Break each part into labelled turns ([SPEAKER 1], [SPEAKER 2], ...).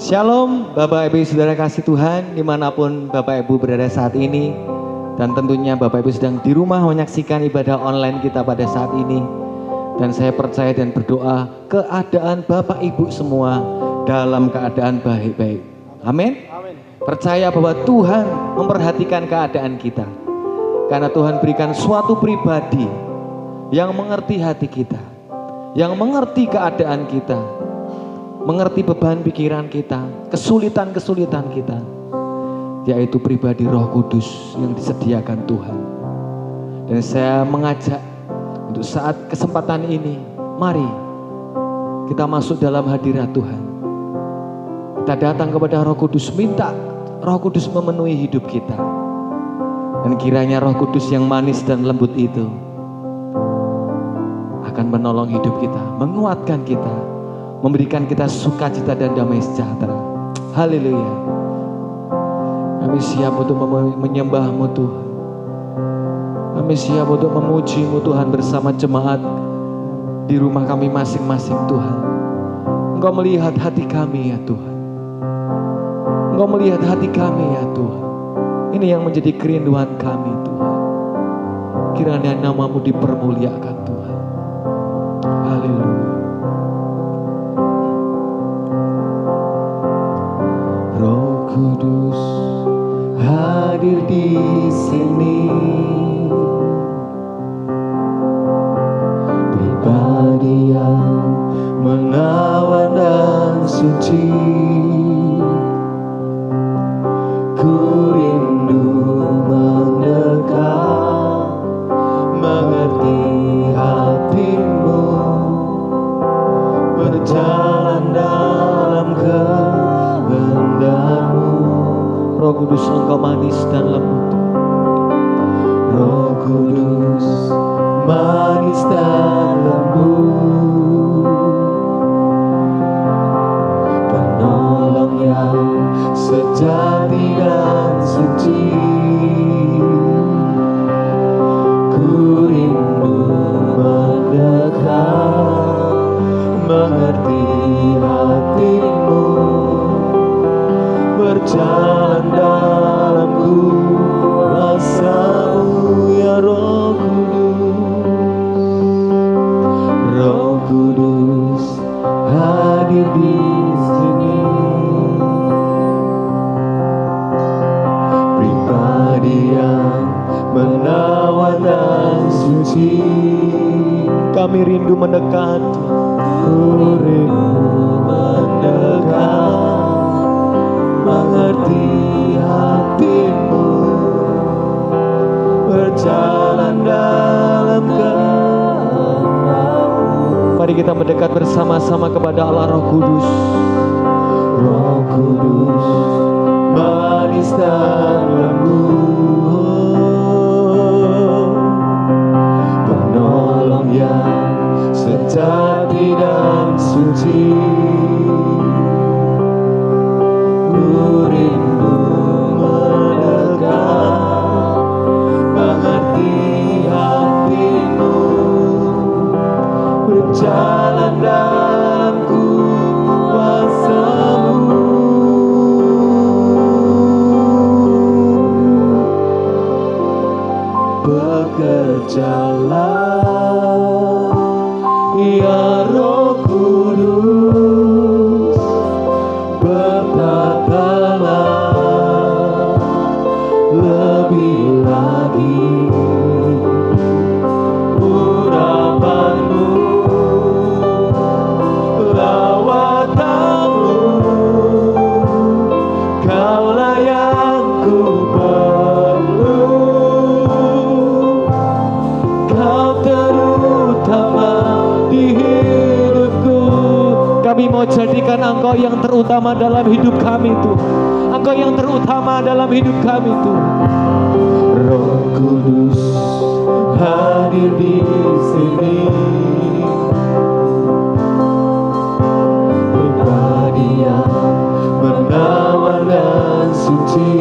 [SPEAKER 1] Shalom Bapak Ibu Saudara kasih Tuhan dimanapun Bapak Ibu berada saat ini. Dan tentunya Bapak Ibu sedang di rumah menyaksikan ibadah online kita pada saat ini. Dan saya percaya dan berdoa keadaan Bapak Ibu semua dalam keadaan baik-baik. Amin. Percaya bahwa Tuhan memperhatikan keadaan kita. Karena Tuhan berikan suatu pribadi yang mengerti hati kita, yang mengerti keadaan kita, mengerti beban pikiran kita, kesulitan-kesulitan kita, yaitu pribadi Roh Kudus yang disediakan Tuhan. Dan saya mengajak untuk saat kesempatan ini, mari kita masuk dalam hadirat Tuhan. Kita datang kepada Roh Kudus, minta Roh Kudus memenuhi hidup kita. Dan kiranya Roh Kudus yang manis dan lembut itu akan menolong hidup kita, menguatkan kita, memberikan kita sukacita dan damai sejahtera. Haleluya. Kami siap untuk menyembah-Mu Tuhan. Kami siap untuk memuji-Mu Tuhan bersama jemaat di rumah kami masing-masing Tuhan. Engkau melihat hati kami ya Tuhan. Engkau melihat hati kami ya Tuhan. Ini yang menjadi kerinduan kami Tuhan. Kiranya nama-Mu dipermuliakan Tuhan. Haleluya. Roh Kudus hadir di sini, pribadi yang menawan dan suci. Ku rindu mendekat, mengerti hati-Mu, berjalan dalam kehendak-Mu. Roh Kudus Engkau manis dan lembut. Roh Kudus manis dan lembut, penolong yang sejati dan suci. Ku rindu mendekat, mengerti hati-Mu, berjalan dalam kuasa-Mu ya Roh Kudus. Roh Kudus hadir di sini, pribadi yang menawan dan suci. Kami rindu mendekat, ku rindu mendekat, mengerti hati-Mu, berjalan dalam kehendak-Mu. Mari kita mendekat bersama-sama kepada Allah Roh Kudus. Roh Kudus manis dan lembut, penolong yang sejati dan suci. Ku rindu mendekat, mengerti hati-Mu, berjalan dalam kuasa-Mu. Bekerjalah ya Roh Kudus, bertatalah lebih lagi urapan-Mu, lawatan-Mu. Kaulah yang ku perlu, Kau terutama di hidupku. Kami mau jadikan Engkau yang terutama dalam hidup kami Tuhan. Engkau yang terutama dalam hidup kami Tuhan. Roh Kudus hadir di sini, pribadi yang menawan dan suci.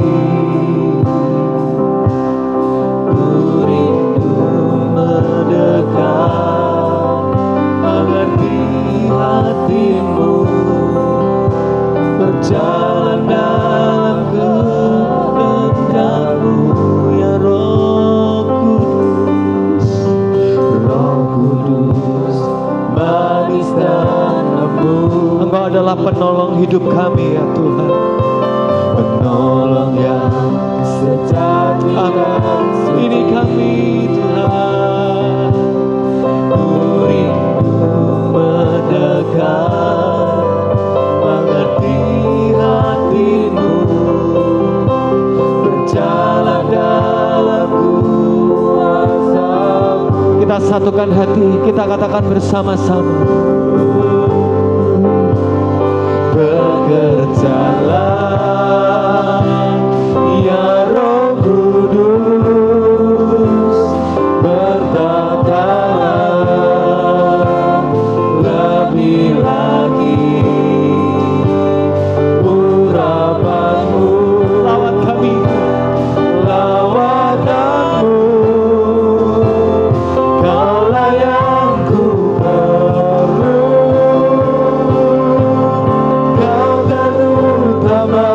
[SPEAKER 1] Ku rindu mendekat, mengerti hati-Mu, berjalan Engkaulah penolong hidup kami ya Tuhan. Penolong yang sejati. Ini kami Tuhan. Ku rindu mendekat, mengerti hatimu, berjalan dalam kuasa-Mu. Kita satukan hati, kita katakan bersama-sama. Bekerjalah ya Roh Kudus, bertatalah lebih lagi urapan-Mu. Lawat kami, lawatan-Mu, Kaulah yang ku perlu. Kau dan utama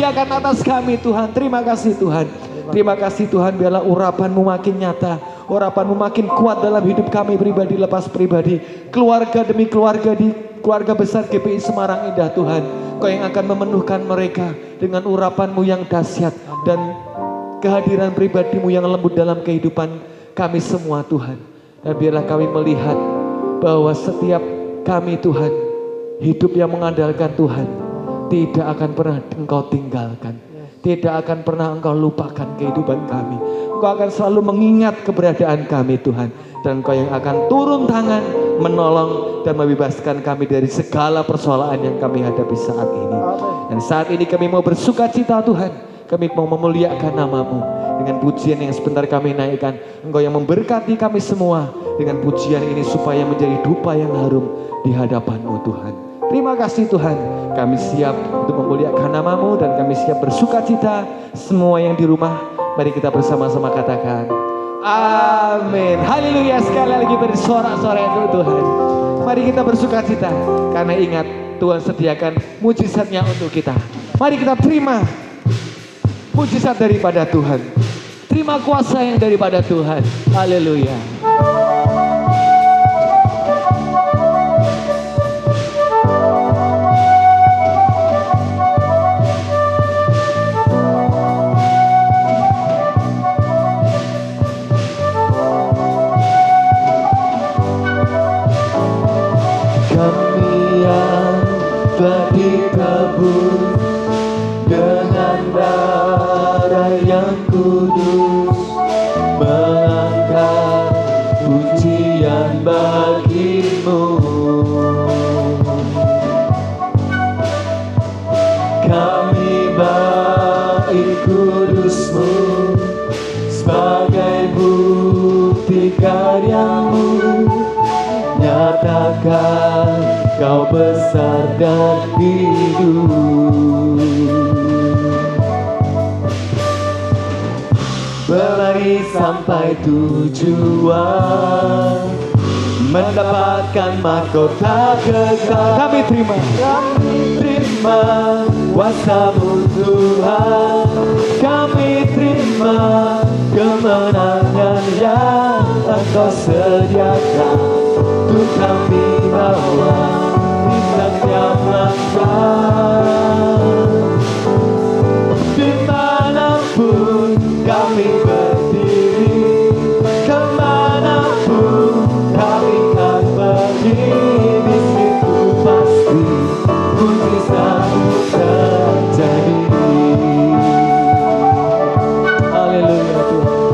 [SPEAKER 1] sediakan atas kami Tuhan. Terima kasih Tuhan. Terima kasih Tuhan, biarlah urapan-Mu makin nyata, urapan-Mu makin kuat dalam hidup kami pribadi lepas pribadi, keluarga demi keluarga di keluarga besar GPI Semarang Indah Tuhan. Kau yang akan memenuhkan mereka dengan urapan-Mu yang dahsyat dan kehadiran pribadi-Mu yang lembut dalam kehidupan kami semua Tuhan. Dan biarlah kami melihat bahwa setiap kami Tuhan, hidup yang mengandalkan Tuhan tidak akan pernah Engkau tinggalkan. Tidak akan pernah Engkau lupakan kehidupan kami. Engkau akan selalu mengingat keberadaan kami Tuhan. Dan Engkau yang akan turun tangan menolong dan membebaskan kami dari segala persoalan yang kami hadapi saat ini. Dan saat ini kami mau bersuka cita Tuhan. Kami mau memuliakan nama-Mu dengan pujian yang sebentar kami naikkan. Engkau yang memberkati kami semua dengan pujian ini supaya menjadi dupa yang harum di hadapan-Mu Tuhan. Terima kasih Tuhan, kami siap untuk memuliakan nama-Mu dan kami siap bersuka cita. Semua yang di rumah, mari kita bersama-sama katakan amin. Haleluya, sekali lagi bersorak-sorai untuk Tuhan. Mari kita bersuka cita, karena ingat Tuhan sediakan mujizatnya untuk kita. Mari kita terima mujizat daripada Tuhan, terima kuasa yang daripada Tuhan. Haleluya. Telah ditebus dengan darah yang kudus, mengangkat pujian bagi-Mu. Kami bait kudus-Mu sebagai bukti karya-Mu. Nyatakan Kau besar dan hidup. Berlari sampai tujuan, mendapatkan mahkota kekal. Kami terima kuasa-Mu Tuhan. Kami terima kemenangan yang Engkau sediakan untuk kami bawa di setiap langkah. Dimanapun kami berdiri, kemanapun kami akan pergi, di situ pasti mujizat terjadi. Haleluya Tuhan.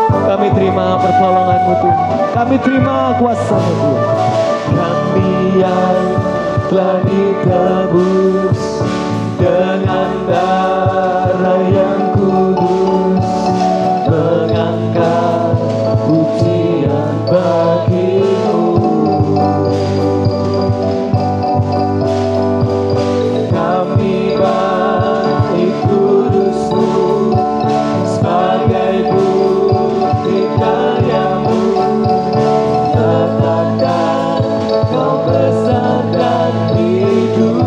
[SPEAKER 1] Kami terima pertolongan-Mu Tuhan. Kami terima kuasa-Mu Tuhan. Kami yang telah ditebus dengan darah yang kudus, mengangkat pujian bagi-Mu. Kami bait kudus-Mu sebagai bukti karya-Mu. Katakan Kau besar dan hidup.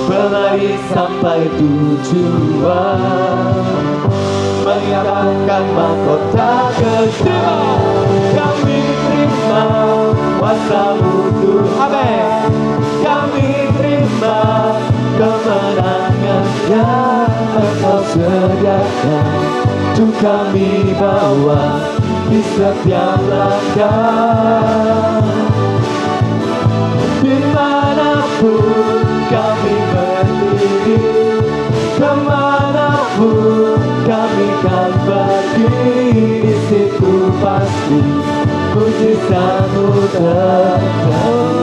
[SPEAKER 1] Berlari sampai tujuan, menyatakan mahkota kekal. Kami terima kuasa-Mu Tuhan. Amin. Kami terima kemenangan yang Engkau sediakan untuk kami bawa di setiap langkah. Dimanapun kami berdiri, kemanapun kami akan pergi, di situ pasti mujizat-Mu terjadi.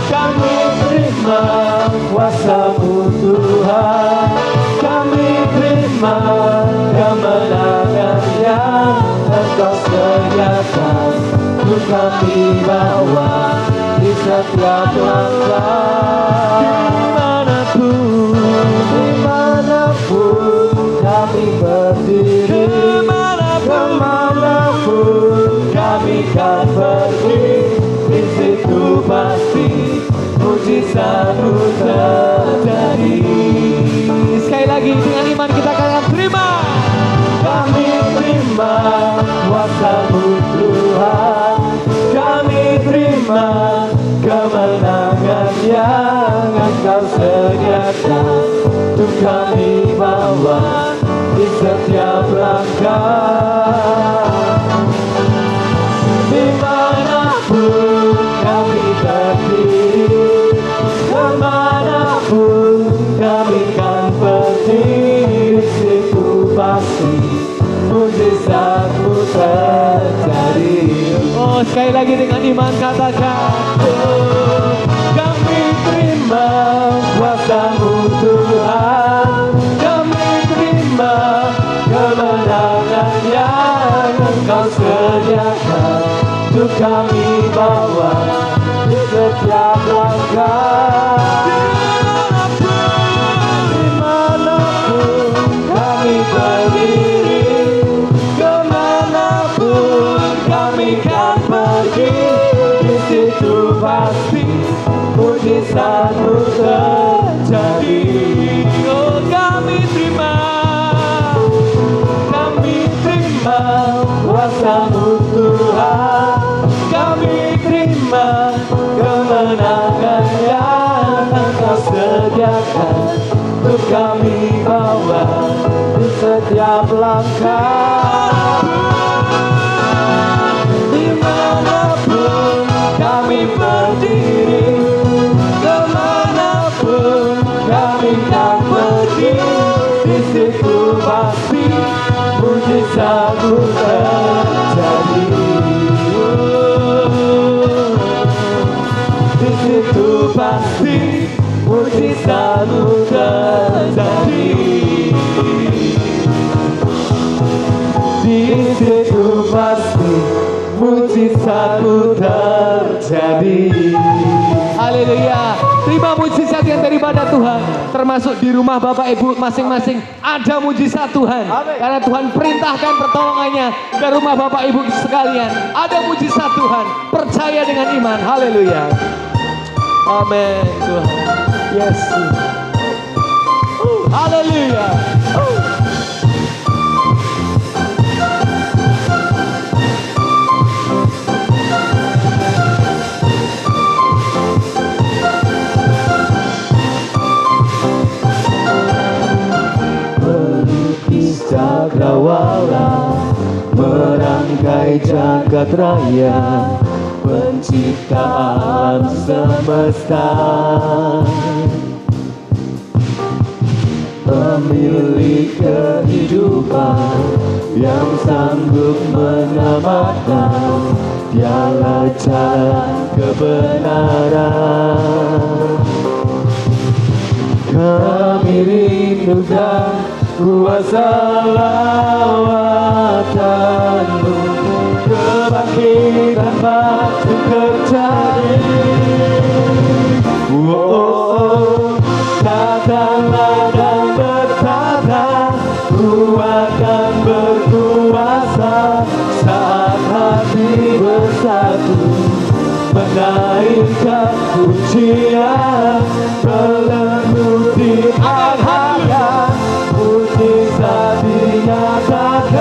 [SPEAKER 1] Kami terima kuasa-Mu Tuhan. Kami terima kemenangan yang Engkau sediakan untuk kami bawa di setiap langkah. Dimanapun kami berdiri, kemanapun kami akan pergi, mujizatmu terjadi. Sekali lagi dengan iman kita katakan terima. Kami terima kuasa-Mu Tuhan, kami terima kemenangan yang Engkau sediakan untuk kami bawa di setiap langkah. Dimanapun kami berdiri, kemanapun kami kan pergi, di situ pasti mujizatmu terjadi. Oh, sekali lagi dengan iman katakan, oh, kami terima kuasa-Mu Tuhan, kami terima kemenangan yang Engkau sediakan untuk kami bawa di setiap langkah. Dimanapun kami berdiri, kemanapun kami kan pergi, di situ pasti mujizatmu terjadi. Oh, kami terima kuasa-Mu Tuhan, kami terima kemenangan yang Engkau sediakan untuk kami bawa di setiap langkah. Dimanapun kami berdiri, kemanapun kami kan pergi, di situ pasti mujizatmu terjadi. Di situ pasti mujizatmu terjadi. Di situ pasti mujizatmu terjadi. Haleluya. Terima mujizat yang daripada Tuhan. Termasuk di rumah Bapak Ibu masing-masing ada mujizat Tuhan. Amin. Karena Tuhan perintahkan pertolongannya ke rumah Bapak Ibu sekalian. Ada mujizat Tuhan. Percaya dengan iman. Haleluya. Amin Tuhan. Yes. Haleluya. Cakrawala merangkai jagat raya, pencipta alam semesta, pemilik kehidupan yang sanggup menyelamatkan, Dialah jalan kebenaran. Kami rindukan kuasa lawatan-Mu, kebangkitan pasti terjadi. Datanglah dan bertata, kuat dan berkuasa, saat hati bersatu menaikkan pujian, belenggu di harga, mujizat dinyatakan.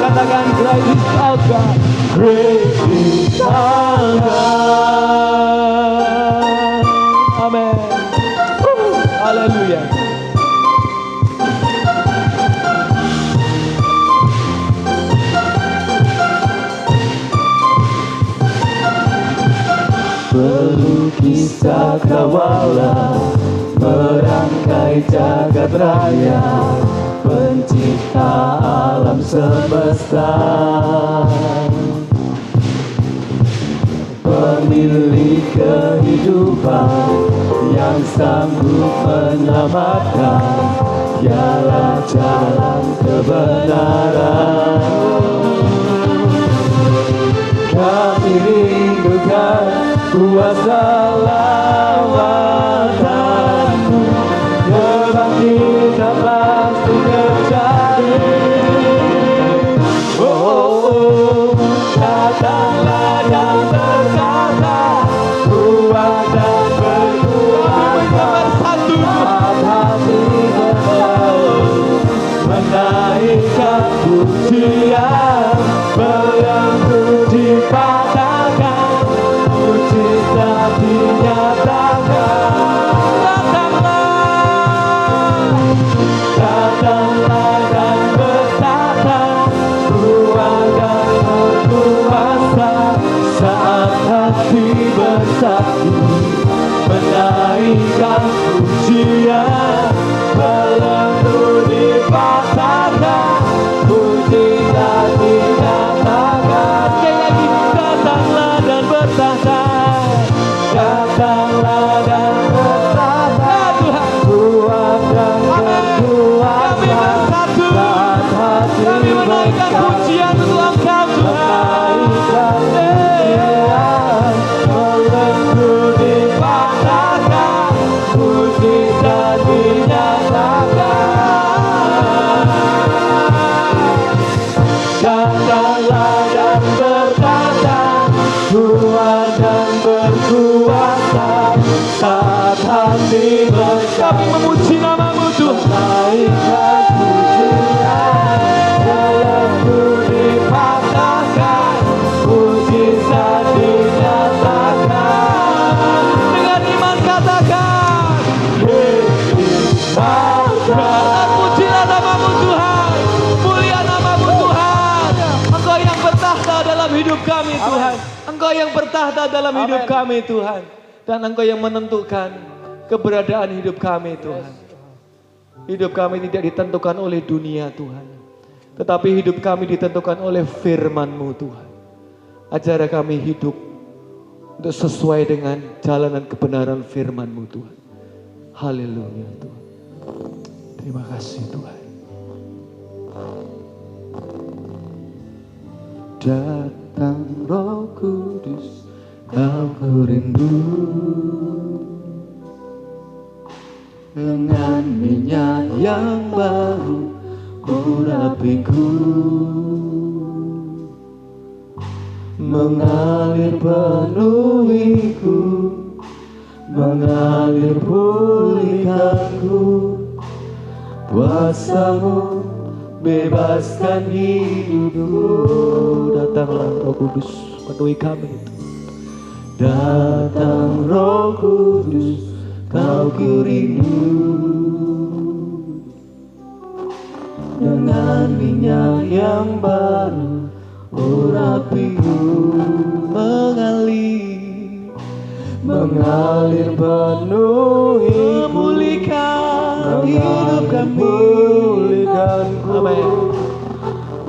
[SPEAKER 1] Katakan great is our God, great is our God. Amen. Haleluya. Pelukis cakrawala merangkai jagat raya, pencipta alam semesta, pemilik kehidupan yang sanggup menyelamatkan, Dialah jalan kebenaran. Kami rindukan kuasa lawatan-Mu, kebangkitan pasti terjadi. Datanglah dan berkata, kuat dan
[SPEAKER 2] aku menaikkan pujian, belenggu dipatahkan, mujizat dinyatakan.
[SPEAKER 1] Sekali lagi, datanglah dan bertahta.
[SPEAKER 2] Datanglah dan bertahta, kuat dan berkuasa. Saat hati
[SPEAKER 1] Kami menaikkan pujian untuk Engkau Tuhan.
[SPEAKER 2] Belenggu dipatahkan, mujizat dinyatakan. Datanglah dan bertahta, kuat dan berkuasa. Saat hati
[SPEAKER 1] Kami memuji nama-Mu Tuhan.
[SPEAKER 2] menaikkan pujian, belenggu dipatahkan, mujizat dinyatakan.
[SPEAKER 1] Dengan iman katakan, pujilah nama-Mu Tuhan, mulia nama-Mu Tuhan. Engkau yang bertahta dalam hidup kami Tuhan. Engkau yang bertahta dalam hidup kami Tuhan. Dan Engkau yang menentukan keberadaan hidup kami Tuhan. Hidup kami tidak ditentukan oleh dunia Tuhan, tetapi hidup kami ditentukan oleh firman-Mu Tuhan. Ajar kami hidup untuk sesuai dengan jalanan kebenaran firman-Mu Tuhan. Haleluya Tuhan. Terima kasih Tuhan.
[SPEAKER 2] Datang Roh Kudus, aku rindu dengan minyak yang baru urapiku, mengalir penuhiku, mengalir pulihkanku. Kuasa-Mu bebaskan hidupku.
[SPEAKER 1] Datanglah Roh Kudus, penuhi kami.
[SPEAKER 2] Datang Roh Kudus, Kau ku rindu dengan minyak yang baru urapiku, mengalir penuhi, memulihkan hidupku.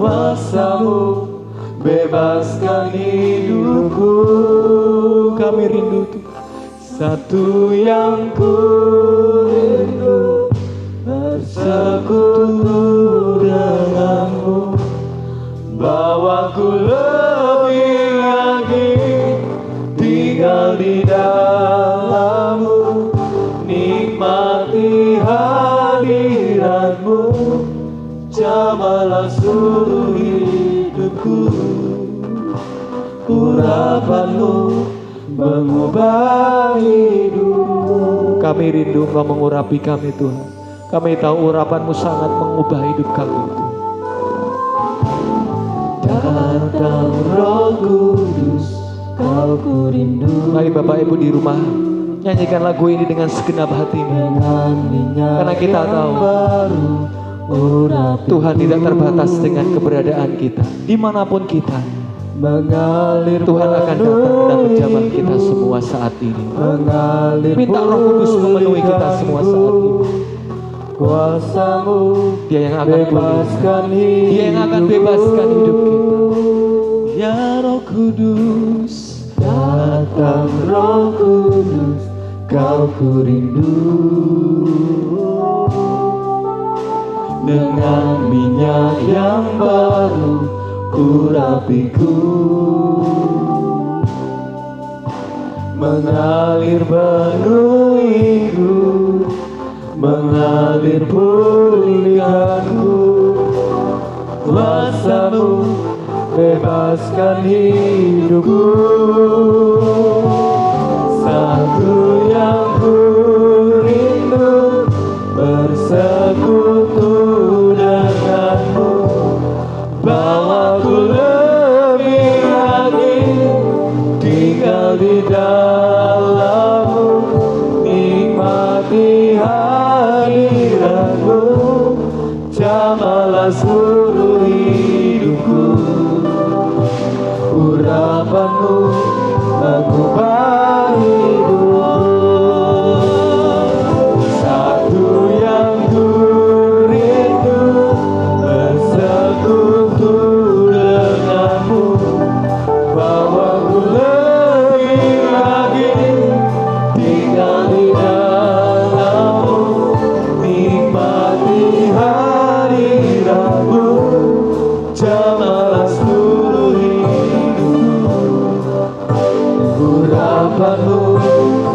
[SPEAKER 2] Kuasa-Mu bebaskan hidupku.
[SPEAKER 1] Kami rindu Tuhan.
[SPEAKER 2] Satu yang ku rindu, bersekutu denganmu, bawaku lebih lagi tinggal di dalam-Mu, nikmati hadirat-Mu, jamalah seluruh hidupku. Urapan-Mu mengubah hidup.
[SPEAKER 1] Kami rindu Engkau mengurapi kami Tuhan. Kami tahu urapan-Mu sangat mengubah hidup kami Tuhan.
[SPEAKER 2] Datang Roh Kudus, Kau ku rindu.
[SPEAKER 1] Mari Bapak Ibu di rumah, nyanyikan lagu ini dengan segenap hatimu. Karena kita tahu Tuhan tidak terbatas dengan keberadaan kita. Dimanapun kita, Tuhan akan datang dan menjamah kita semua saat ini. Minta Roh Kudus memenuhi kita semua saat ini.
[SPEAKER 2] Kuasa-Mu
[SPEAKER 1] Dia yang akan bebaskan hidup. Dia yang akan bebaskan hidup kita.
[SPEAKER 2] Ya Roh Kudus, datang Roh Kudus, Kau ku rindu dengan minyak yang baru urapiku, mengalir penuhiku, mengalir pulihkanku. Kuasa-Mu bebaskan hidupku. Satu yang ku rindu, bersekutu denganmu, bawaku lebih lagi tinggal di dalam-Mu, nikmati hadirat-Mu, jamalah seluruh hidupku. Urapan-Mu mengubah urapanmu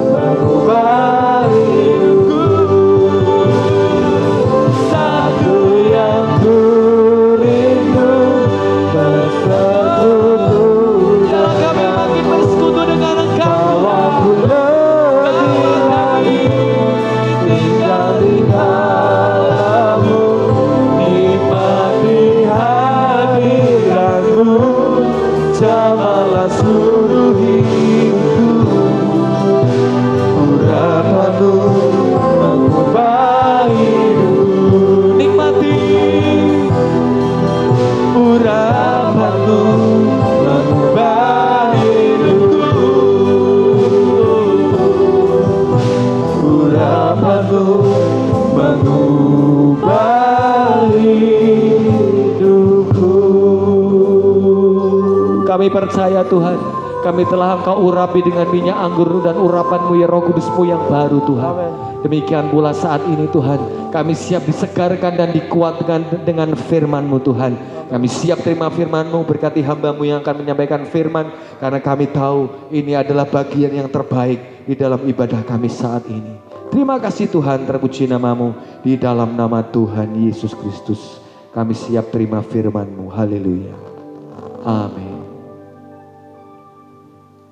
[SPEAKER 2] mengubah hidupku. Satu yang ku rindu bersekutu
[SPEAKER 1] Biarlah kami makin bersekutu dengan Engkau.
[SPEAKER 2] Aku lebih lagi tinggal di dalam-Mu, nikmati hadirat-Mu, jamalah seluruh hidupku. Urapan-Mu mengubah hidupku, nikmati urapan-Mu mengubah hidupku. Urapan-Mu mengubah hidupku.
[SPEAKER 1] Kami percaya Tuhan, kami telah Engkau urapi dengan minyak anggur dan urapan-Mu ya Roh Kudus-Mu yang baru Tuhan. Demikian pula saat ini Tuhan, kami siap disegarkan dan dikuatkan dengan firman-Mu Tuhan. Kami siap terima firman-Mu, berkati hamba-Mu yang akan menyampaikan firman, karena kami tahu ini adalah bagian yang terbaik di dalam ibadah kami saat ini. Terima kasih Tuhan, terpuji nama-Mu, di dalam nama Tuhan Yesus Kristus. Kami siap terima firman-Mu, haleluya. Amin.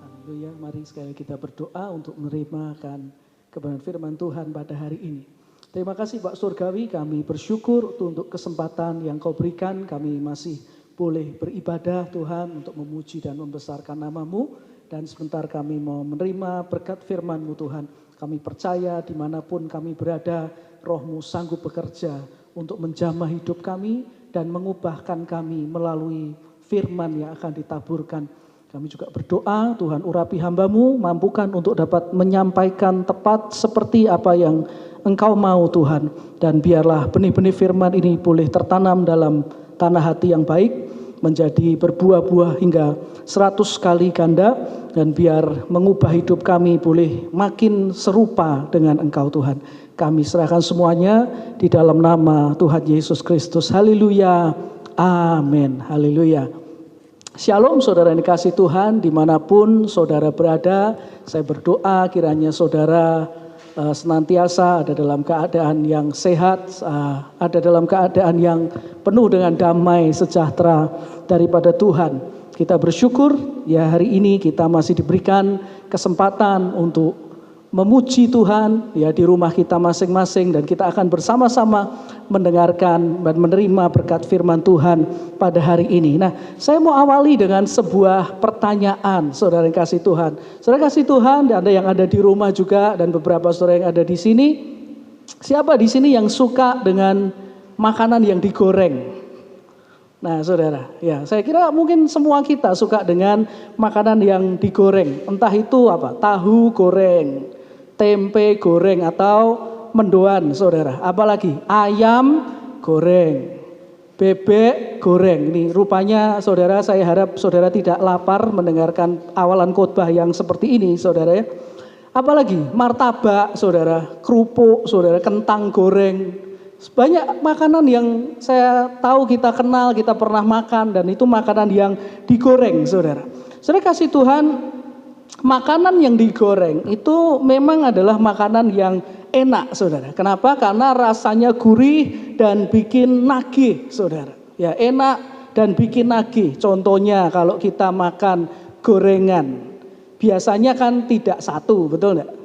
[SPEAKER 3] Haleluya, mari sekali kita berdoa untuk menerimakan kebenaran firman Tuhan pada hari ini. Terima kasih Pak Surgawi, kami bersyukur untuk kesempatan yang Kau berikan. Kami masih boleh beribadah Tuhan untuk memuji dan membesarkan nama-Mu. Dan sebentar kami mau menerima berkat firman-Mu Tuhan. Kami percaya dimanapun kami berada, Roh-Mu sanggup bekerja untuk menjamah hidup kami dan mengubahkan kami melalui firman yang akan ditaburkan. Kami juga berdoa, Tuhan urapi hamba-Mu, mampukan untuk dapat menyampaikan tepat seperti apa yang Engkau mau Tuhan. Dan biarlah benih-benih firman ini boleh tertanam dalam tanah hati yang baik, menjadi berbuah-buah hingga 100 kali ganda, dan biar mengubah hidup kami boleh makin serupa dengan Engkau Tuhan. Kami serahkan semuanya di dalam nama Tuhan Yesus Kristus. Haleluya. Amin. Haleluya. Shalom saudara yang dikasih Tuhan, dimanapun saudara berada, saya berdoa kiranya saudara senantiasa ada dalam keadaan yang sehat, ada dalam keadaan yang penuh dengan damai sejahtera daripada Tuhan. Kita bersyukur ya hari ini kita masih diberikan kesempatan untuk memuji Tuhan ya di rumah kita masing-masing, dan kita akan bersama-sama mendengarkan dan menerima berkat firman Tuhan pada hari ini. Nah, saya mau awali dengan sebuah pertanyaan saudara yang kasih Tuhan. Saudara kasih Tuhan, dan ada yang ada di rumah juga dan beberapa saudara yang ada di sini. Siapa di sini yang suka dengan makanan yang digoreng? Nah saudara, ya saya kira mungkin semua kita suka dengan makanan yang digoreng. Entah itu apa, tahu goreng, tempe goreng, atau mendoan saudara. Apalagi ayam goreng, bebek goreng. Nih rupanya saudara, saya harap saudara tidak lapar mendengarkan awalan khotbah yang seperti ini saudara ya. Apalagi martabak saudara, kerupuk saudara, kentang goreng. Banyak makanan yang saya tahu kita kenal, kita pernah makan, dan itu makanan yang digoreng saudara. Saudara kasih Tuhan, makanan yang digoreng itu memang adalah makanan yang enak saudara. Kenapa? Karena rasanya gurih dan bikin nagih saudara. Ya enak dan bikin nagih. Contohnya kalau kita makan gorengan, biasanya kan tidak satu, betul enggak?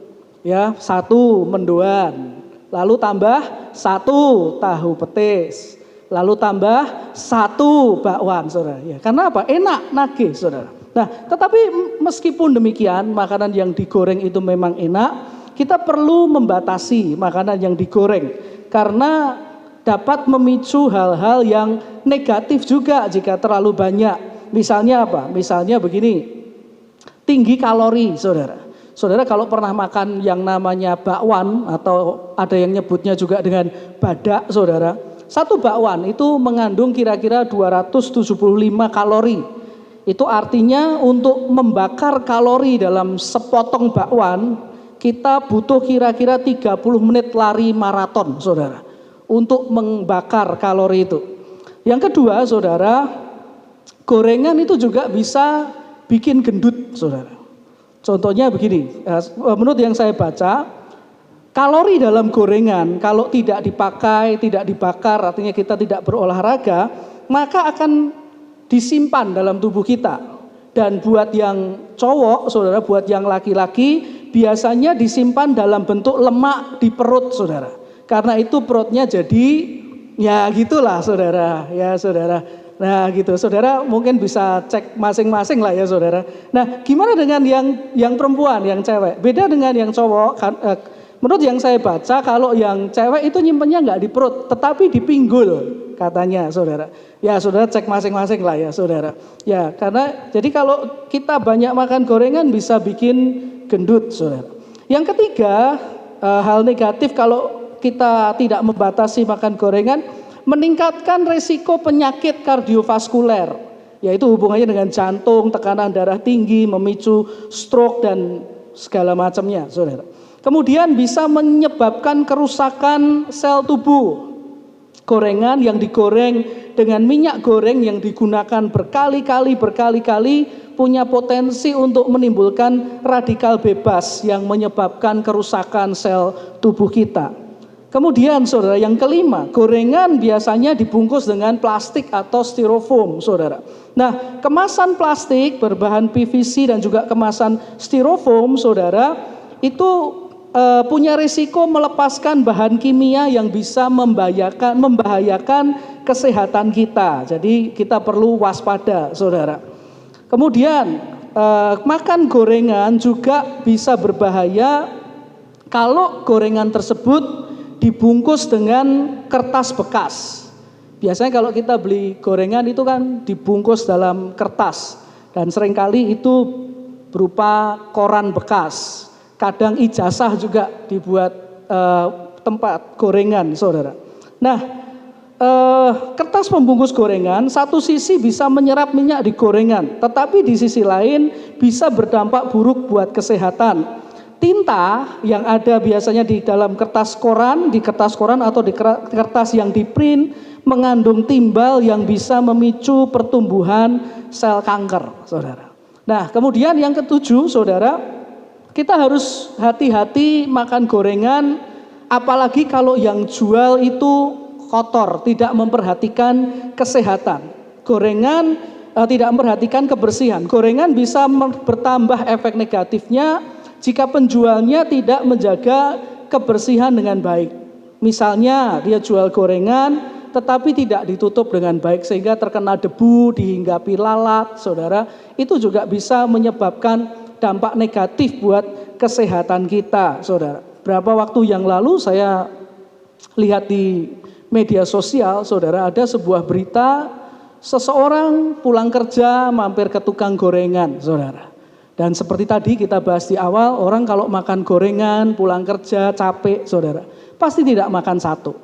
[SPEAKER 3] Ya, satu mendoan, lalu tambah satu tahu petis, lalu tambah satu bakwan saudara. Ya, karena apa? Enak, nagih saudara. Nah, tetapi meskipun demikian makanan yang digoreng itu memang enak, kita perlu membatasi makanan yang digoreng karena dapat memicu hal-hal yang negatif juga jika terlalu banyak. Misalnya apa? Misalnya begini, tinggi kalori saudara. Saudara kalau pernah makan yang namanya bakwan, atau ada yang nyebutnya juga dengan badak saudara. Satu bakwan itu mengandung kira-kira 275 kalori. Itu artinya untuk membakar kalori dalam sepotong bakwan, kita butuh kira-kira 30 menit lari maraton saudara, untuk membakar kalori itu. Yang kedua saudara, gorengan itu juga bisa bikin gendut saudara. Contohnya begini, menurut yang saya baca, kalori dalam gorengan kalau tidak dipakai, tidak dibakar, artinya kita tidak berolahraga, maka akan disimpan dalam tubuh kita. Dan buat yang cowok, saudara, buat yang laki-laki, biasanya disimpan dalam bentuk lemak di perut, saudara. Karena itu perutnya jadi, ya gitulah, saudara, ya saudara. Nah gitu, saudara mungkin bisa cek masing-masing lah ya saudara. Nah gimana dengan yang perempuan, yang cewek? Beda dengan yang cowok, kan, menurut yang saya baca kalau yang cewek itu nyimpennya nggak di perut, tetapi di pinggul katanya saudara. Ya saudara cek masing-masing lah ya saudara. Ya karena jadi kalau kita banyak makan gorengan bisa bikin gendut saudara. Yang ketiga, hal negatif kalau kita tidak membatasi makan gorengan, meningkatkan resiko penyakit kardiovaskuler, yaitu hubungannya dengan jantung, tekanan darah tinggi, memicu stroke dan segala macamnya, saudara. Kemudian bisa menyebabkan kerusakan sel tubuh. Gorengan yang digoreng dengan minyak goreng yang digunakan berkali-kali punya potensi untuk menimbulkan radikal bebas yang menyebabkan kerusakan sel tubuh kita. Kemudian saudara, yang kelima, gorengan biasanya dibungkus dengan plastik atau styrofoam, saudara. Nah, kemasan plastik berbahan PVC dan juga kemasan styrofoam, saudara, itu punya risiko melepaskan bahan kimia yang bisa membahayakan kesehatan kita. Jadi kita perlu waspada, saudara. Kemudian makan gorengan juga bisa berbahaya kalau gorengan tersebut dibungkus dengan kertas bekas. Biasanya kalau kita beli gorengan itu kan dibungkus dalam kertas dan seringkali itu berupa koran bekas. Kadang ijazah juga dibuat tempat gorengan, saudara. Nah, kertas pembungkus gorengan satu sisi bisa menyerap minyak di gorengan, tetapi di sisi lain bisa berdampak buruk buat kesehatan. Tinta yang ada biasanya di dalam kertas koran atau di kertas yang di print mengandung timbal yang bisa memicu pertumbuhan sel kanker, saudara. Nah, kemudian yang ketujuh, saudara, kita harus hati-hati makan gorengan, apalagi kalau yang jual itu kotor, tidak memperhatikan kesehatan. Gorengan tidak memperhatikan kebersihan. Gorengan bisa bertambah efek negatifnya jika penjualnya tidak menjaga kebersihan dengan baik. Misalnya dia jual gorengan tetapi tidak ditutup dengan baik sehingga terkena debu, dihinggapi lalat, saudara. Itu juga bisa menyebabkan dampak negatif buat kesehatan kita, saudara. Berapa waktu yang lalu saya lihat di media sosial, saudara, ada sebuah berita seseorang pulang kerja mampir ke tukang gorengan, saudara. Dan seperti tadi kita bahas di awal, orang kalau makan gorengan, pulang kerja, capek, saudara, pasti tidak makan satu.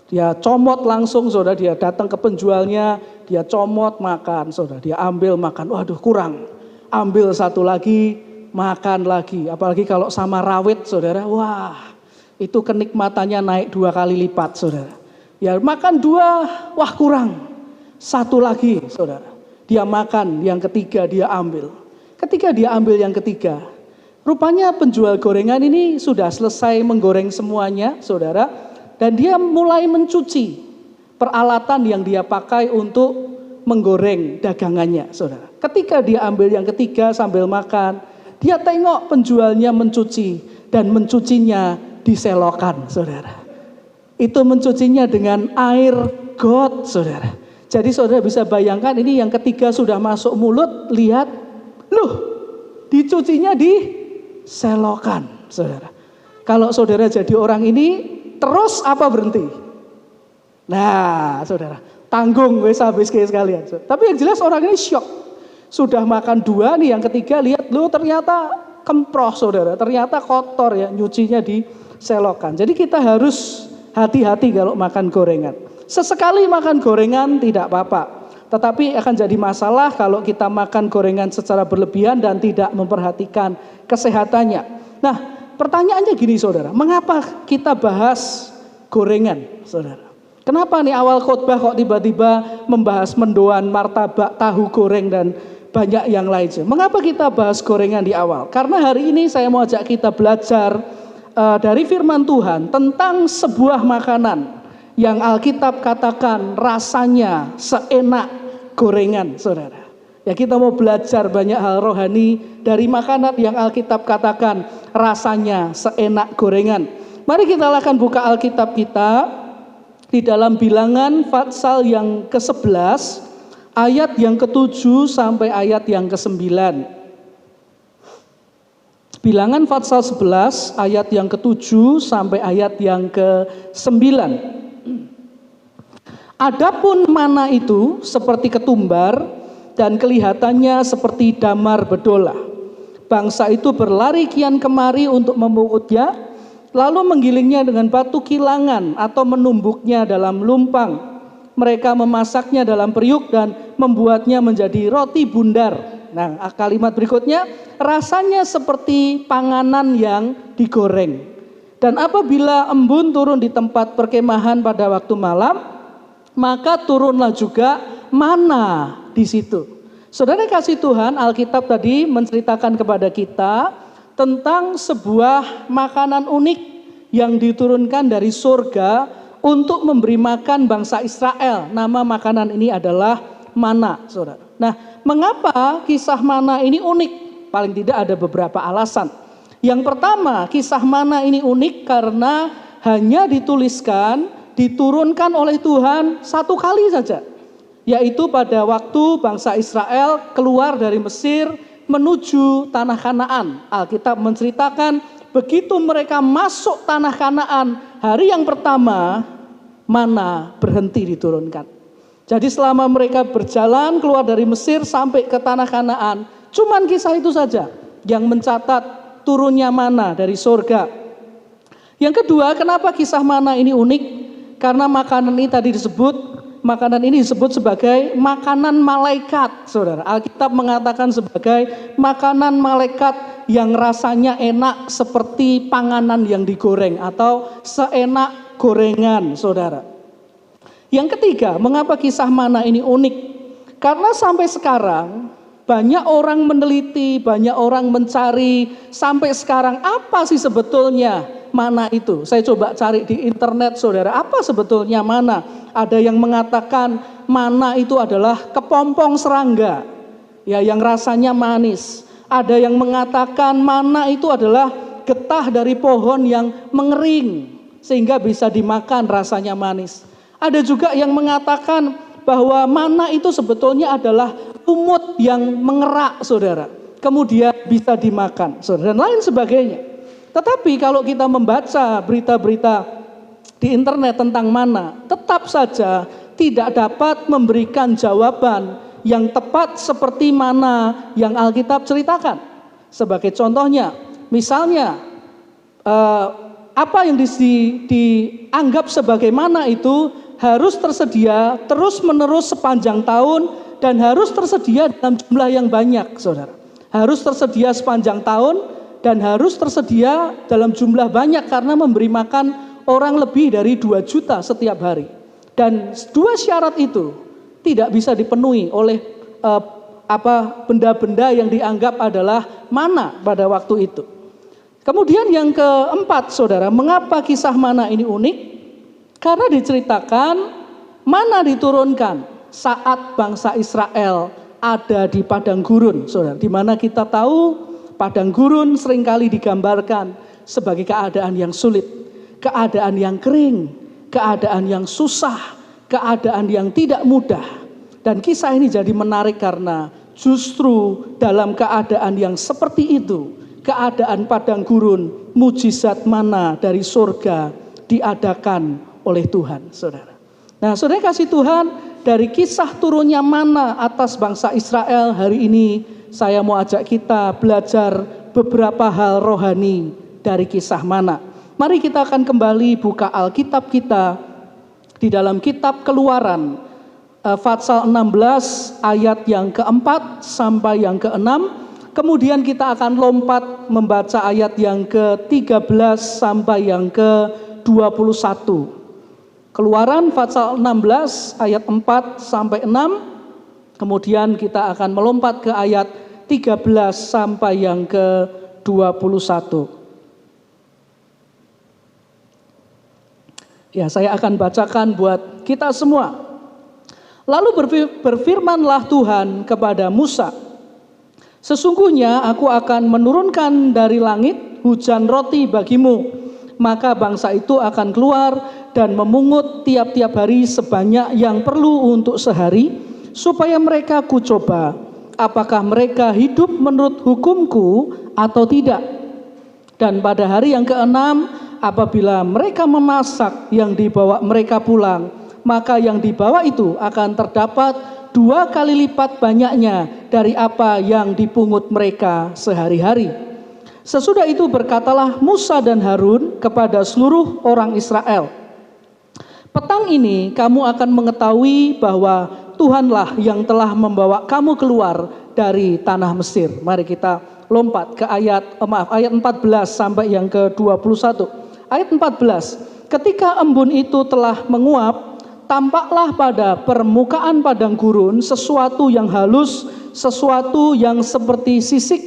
[SPEAKER 3] Dia comot langsung, saudara, dia datang ke penjualnya, dia comot makan, saudara, dia ambil makan, waduh kurang, ambil satu lagi, makan lagi. Apalagi kalau sama rawit, saudara, wah itu kenikmatannya naik 2 kali lipat, saudara. Ya makan 2, wah kurang, satu lagi, saudara. Dia makan, yang ketiga dia ambil. Ketika dia ambil yang ketiga, rupanya penjual gorengan ini sudah selesai menggoreng semuanya, saudara, dan dia mulai mencuci peralatan yang dia pakai untuk menggoreng dagangannya, saudara. Ketika dia ambil yang ketiga sambil makan, dia tengok penjualnya mencuci dan mencucinya di selokan, saudara. Itu mencucinya dengan air got, saudara. Jadi saudara bisa bayangkan ini yang ketiga sudah masuk mulut, lihat, loh, dicucinya di selokan, saudara. Kalau saudara jadi orang ini, terus apa berhenti? Nah, saudara, tanggung wes habis kayak sekalian. Tapi yang jelas orang ini syok. Sudah makan 2 nih, yang ketiga lihat, loh ternyata kemproh, saudara. Ternyata kotor ya, nyucinya di selokan. Jadi kita harus hati-hati kalau makan gorengan. Sesekali makan gorengan tidak apa-apa. Tetapi akan jadi masalah kalau kita makan gorengan secara berlebihan dan tidak memperhatikan kesehatannya. Nah, pertanyaannya gini, saudara, mengapa kita bahas gorengan, saudara? Kenapa nih awal khotbah kok tiba-tiba membahas mendoan, martabak, tahu goreng dan banyak yang lain. Mengapa kita bahas gorengan di awal? Karena hari ini saya mau ajak kita belajar dari firman Tuhan tentang sebuah makanan yang Alkitab katakan rasanya seenak gorengan, saudara. Ya, kita mau belajar banyak hal rohani dari makanan yang Alkitab katakan rasanya seenak gorengan. Mari kita akan buka Alkitab kita di dalam Bilangan pasal yang ke-11 ayat yang ke-7 sampai ayat yang ke-9. Bilangan pasal 11 ayat yang ke-7 sampai ayat yang ke-9. Adapun mana itu seperti ketumbar dan kelihatannya seperti damar bedolah. Bangsa itu berlari kian kemari untuk memungutnya, lalu menggilingnya dengan batu kilangan atau menumbuknya dalam lumpang. Mereka memasaknya dalam periuk dan membuatnya menjadi roti bundar. Nah, kalimat berikutnya, rasanya seperti panganan yang digoreng. Dan apabila embun turun di tempat perkemahan pada waktu malam, maka turunlah juga mana di situ. Saudara kasih Tuhan, Alkitab tadi menceritakan kepada kita tentang sebuah makanan unik yang diturunkan dari surga untuk memberi makan bangsa Israel. Nama makanan ini adalah mana, saudara. Nah, mengapa kisah mana ini unik? Paling tidak ada beberapa alasan. Yang pertama, kisah mana ini unik karena hanya diturunkan oleh Tuhan satu kali saja, yaitu pada waktu bangsa Israel keluar dari Mesir menuju tanah Kanaan. Alkitab menceritakan begitu mereka masuk tanah Kanaan, hari yang pertama mana berhenti diturunkan. Jadi selama mereka berjalan keluar dari Mesir sampai ke tanah Kanaan, cuman kisah itu saja yang mencatat turunnya mana dari surga. Yang kedua, kenapa kisah mana ini unik? Karena makanan ini tadi disebut sebagai makanan malaikat, saudara. Alkitab mengatakan sebagai makanan malaikat yang rasanya enak seperti panganan yang digoreng atau seenak gorengan, saudara. Yang ketiga, mengapa kisah mana ini unik? Karena sampai sekarang banyak orang meneliti, banyak orang mencari sampai sekarang apa sih sebetulnya mana itu. Saya coba cari di internet, saudara, apa sebetulnya mana. Ada yang mengatakan mana itu adalah kepompong serangga, ya, yang rasanya manis. Ada yang mengatakan mana itu adalah getah dari pohon yang mengering sehingga bisa dimakan, rasanya manis. Ada juga yang mengatakan bahwa mana itu sebetulnya adalah lumut yang mengerak, saudara, kemudian bisa dimakan, saudara, dan lain sebagainya. Tetapi kalau kita membaca berita-berita di internet tentang mana, tetap saja tidak dapat memberikan jawaban yang tepat seperti mana yang Alkitab ceritakan. Sebagai contohnya, misalnya apa yang dianggap sebagai mana itu harus tersedia terus-menerus sepanjang tahun dan harus tersedia dalam jumlah yang banyak, saudara. Harus tersedia sepanjang tahun dan harus tersedia dalam jumlah banyak karena memberi makan orang lebih dari 2 juta setiap hari. Dan dua syarat itu tidak bisa dipenuhi oleh benda-benda yang dianggap adalah mana pada waktu itu. Kemudian yang keempat, saudara, mengapa kisah mana ini unik? Karena diceritakan mana diturunkan saat bangsa Israel ada di padang gurun, saudara. Di mana kita tahu padang gurun seringkali digambarkan sebagai keadaan yang sulit, keadaan yang kering, keadaan yang susah, keadaan yang tidak mudah. Dan kisah ini jadi menarik karena justru dalam keadaan yang seperti itu, keadaan padang gurun, mujizat mana dari surga diadakan oleh Tuhan, saudara. Nah, saudara kasih Tuhan, dari kisah turunnya mana atas bangsa Israel hari ini, saya mau ajak kita belajar beberapa hal rohani dari kisah mana. Mari kita akan kembali buka Alkitab kita di dalam kitab Keluaran pasal 16 ayat yang keempat sampai yang keenam. Kemudian kita akan lompat membaca ayat yang ke-13 sampai yang ke-21. Keluaran pasal 16 ayat 4 sampai 6. Kemudian kita akan melompat ke ayat 13 sampai yang ke-21. Ya, saya akan bacakan buat kita semua. Lalu berfirmanlah Tuhan kepada Musa, sesungguhnya aku akan menurunkan dari langit hujan roti bagimu, maka bangsa itu akan keluar dan memungut tiap-tiap hari sebanyak yang perlu untuk sehari, supaya mereka kucoba apakah mereka hidup menurut hukumku atau tidak. Dan pada hari yang keenam, apabila mereka memasak yang dibawa mereka pulang, maka yang dibawa itu akan terdapat 2 kali lipat banyaknya dari apa yang dipungut mereka sehari-hari. Sesudah itu berkatalah Musa dan Harun kepada seluruh orang Israel, petang ini kamu akan mengetahui bahwa Tuhanlah yang telah membawa kamu keluar dari tanah Mesir. Mari kita lompat ke ayat 14 sampai yang ke-21. Ayat 14. Ketika embun itu telah menguap, tampaklah pada permukaan padang gurun sesuatu yang halus, sesuatu yang seperti sisik,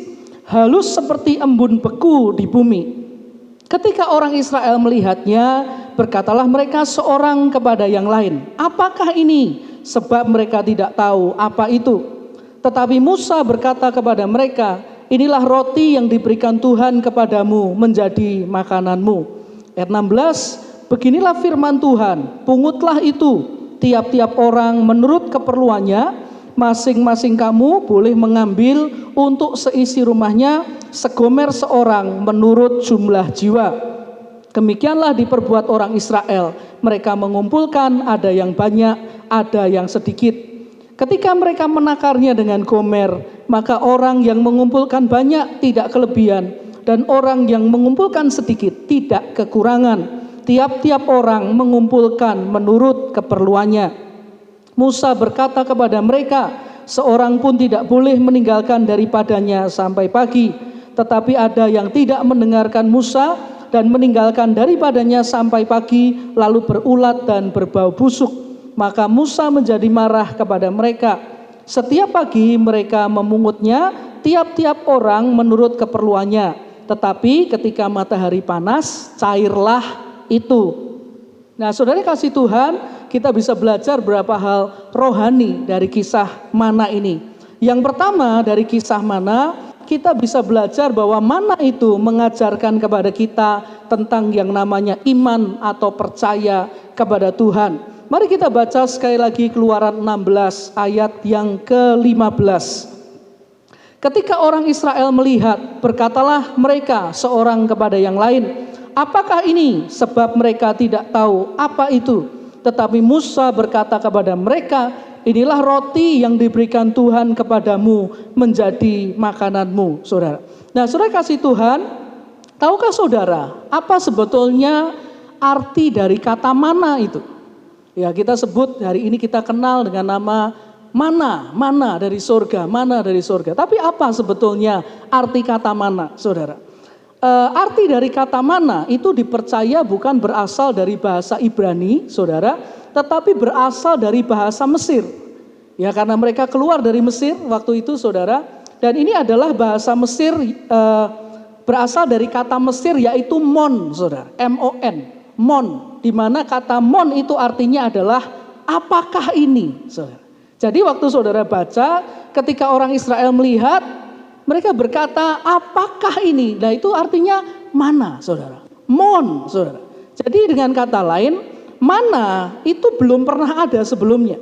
[SPEAKER 3] halus seperti embun beku di bumi. Ketika orang Israel melihatnya, berkatalah mereka seorang kepada yang lain, apakah ini? Sebab mereka tidak tahu apa itu. Tetapi Musa berkata kepada mereka, inilah roti yang diberikan Tuhan kepadamu menjadi makananmu. Ayat 16, beginilah firman Tuhan, pungutlah itu tiap-tiap orang menurut keperluannya, masing-masing kamu boleh mengambil untuk seisi rumahnya segomer seorang menurut jumlah jiwa. Demikianlah diperbuat orang Israel. Mereka mengumpulkan, ada yang banyak, ada yang sedikit. Ketika mereka menakarnya dengan gomer, maka orang yang mengumpulkan banyak tidak kelebihan, dan orang yang mengumpulkan sedikit tidak kekurangan. Tiap-tiap orang mengumpulkan menurut keperluannya. Musa berkata kepada mereka, seorang pun tidak boleh meninggalkan daripadanya sampai pagi. Tetapi ada yang tidak mendengarkan Musa dan meninggalkan daripadanya sampai pagi, lalu berulat dan berbau busuk. Maka Musa menjadi marah kepada mereka. Setiap pagi mereka memungutnya, tiap-tiap orang menurut keperluannya. Tetapi ketika matahari panas, cairlah itu. Nah, saudara kasih Tuhan, kita bisa belajar beberapa hal rohani dari kisah mana ini. Yang pertama dari kisah mana, kita bisa belajar bahwa mana itu mengajarkan kepada kita tentang yang namanya iman atau percaya kepada Tuhan. Mari kita baca sekali lagi Keluaran 16 ayat yang ke-15. Ketika orang Israel melihat, berkatalah mereka seorang kepada yang lain, apakah ini? Sebab mereka tidak tahu apa itu. Tetapi Musa berkata kepada mereka, inilah roti yang diberikan Tuhan kepadamu menjadi makananmu, saudara. Nah, saudara kasih Tuhan, tahukah saudara apa sebetulnya arti dari kata mana itu? Ya, kita sebut hari ini kita kenal dengan nama mana dari surga, mana dari surga. Tapi apa sebetulnya arti kata mana, saudara? Arti dari kata mana itu dipercaya bukan berasal dari bahasa Ibrani, saudara, tetapi berasal dari bahasa Mesir. Ya, karena mereka keluar dari Mesir waktu itu, saudara. Dan ini adalah bahasa Mesir, berasal dari kata Mesir yaitu mon, saudara, M-O-N, mon. Di mana kata mon itu artinya adalah apakah ini, saudara. Jadi waktu saudara baca, ketika orang Israel melihat, mereka berkata, apakah ini? Nah, itu artinya mana, saudara? Mon, saudara. Jadi dengan kata lain, mana itu belum pernah ada sebelumnya.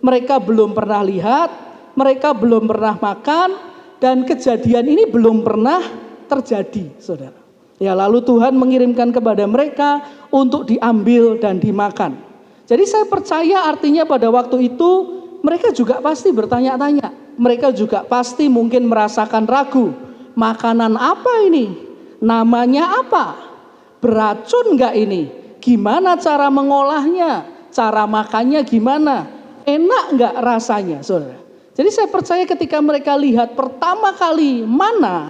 [SPEAKER 3] Mereka belum pernah lihat, mereka belum pernah makan, dan kejadian ini belum pernah terjadi, saudara. Ya, lalu Tuhan mengirimkan kepada mereka untuk diambil dan dimakan. Jadi saya percaya artinya pada waktu itu, mereka juga pasti bertanya-tanya. Mereka juga pasti mungkin merasakan ragu. Makanan apa ini? Namanya apa? Beracun enggak ini? Gimana cara mengolahnya? Cara makannya gimana? Enak enggak rasanya, saudara? Jadi saya percaya ketika mereka lihat pertama kali mana,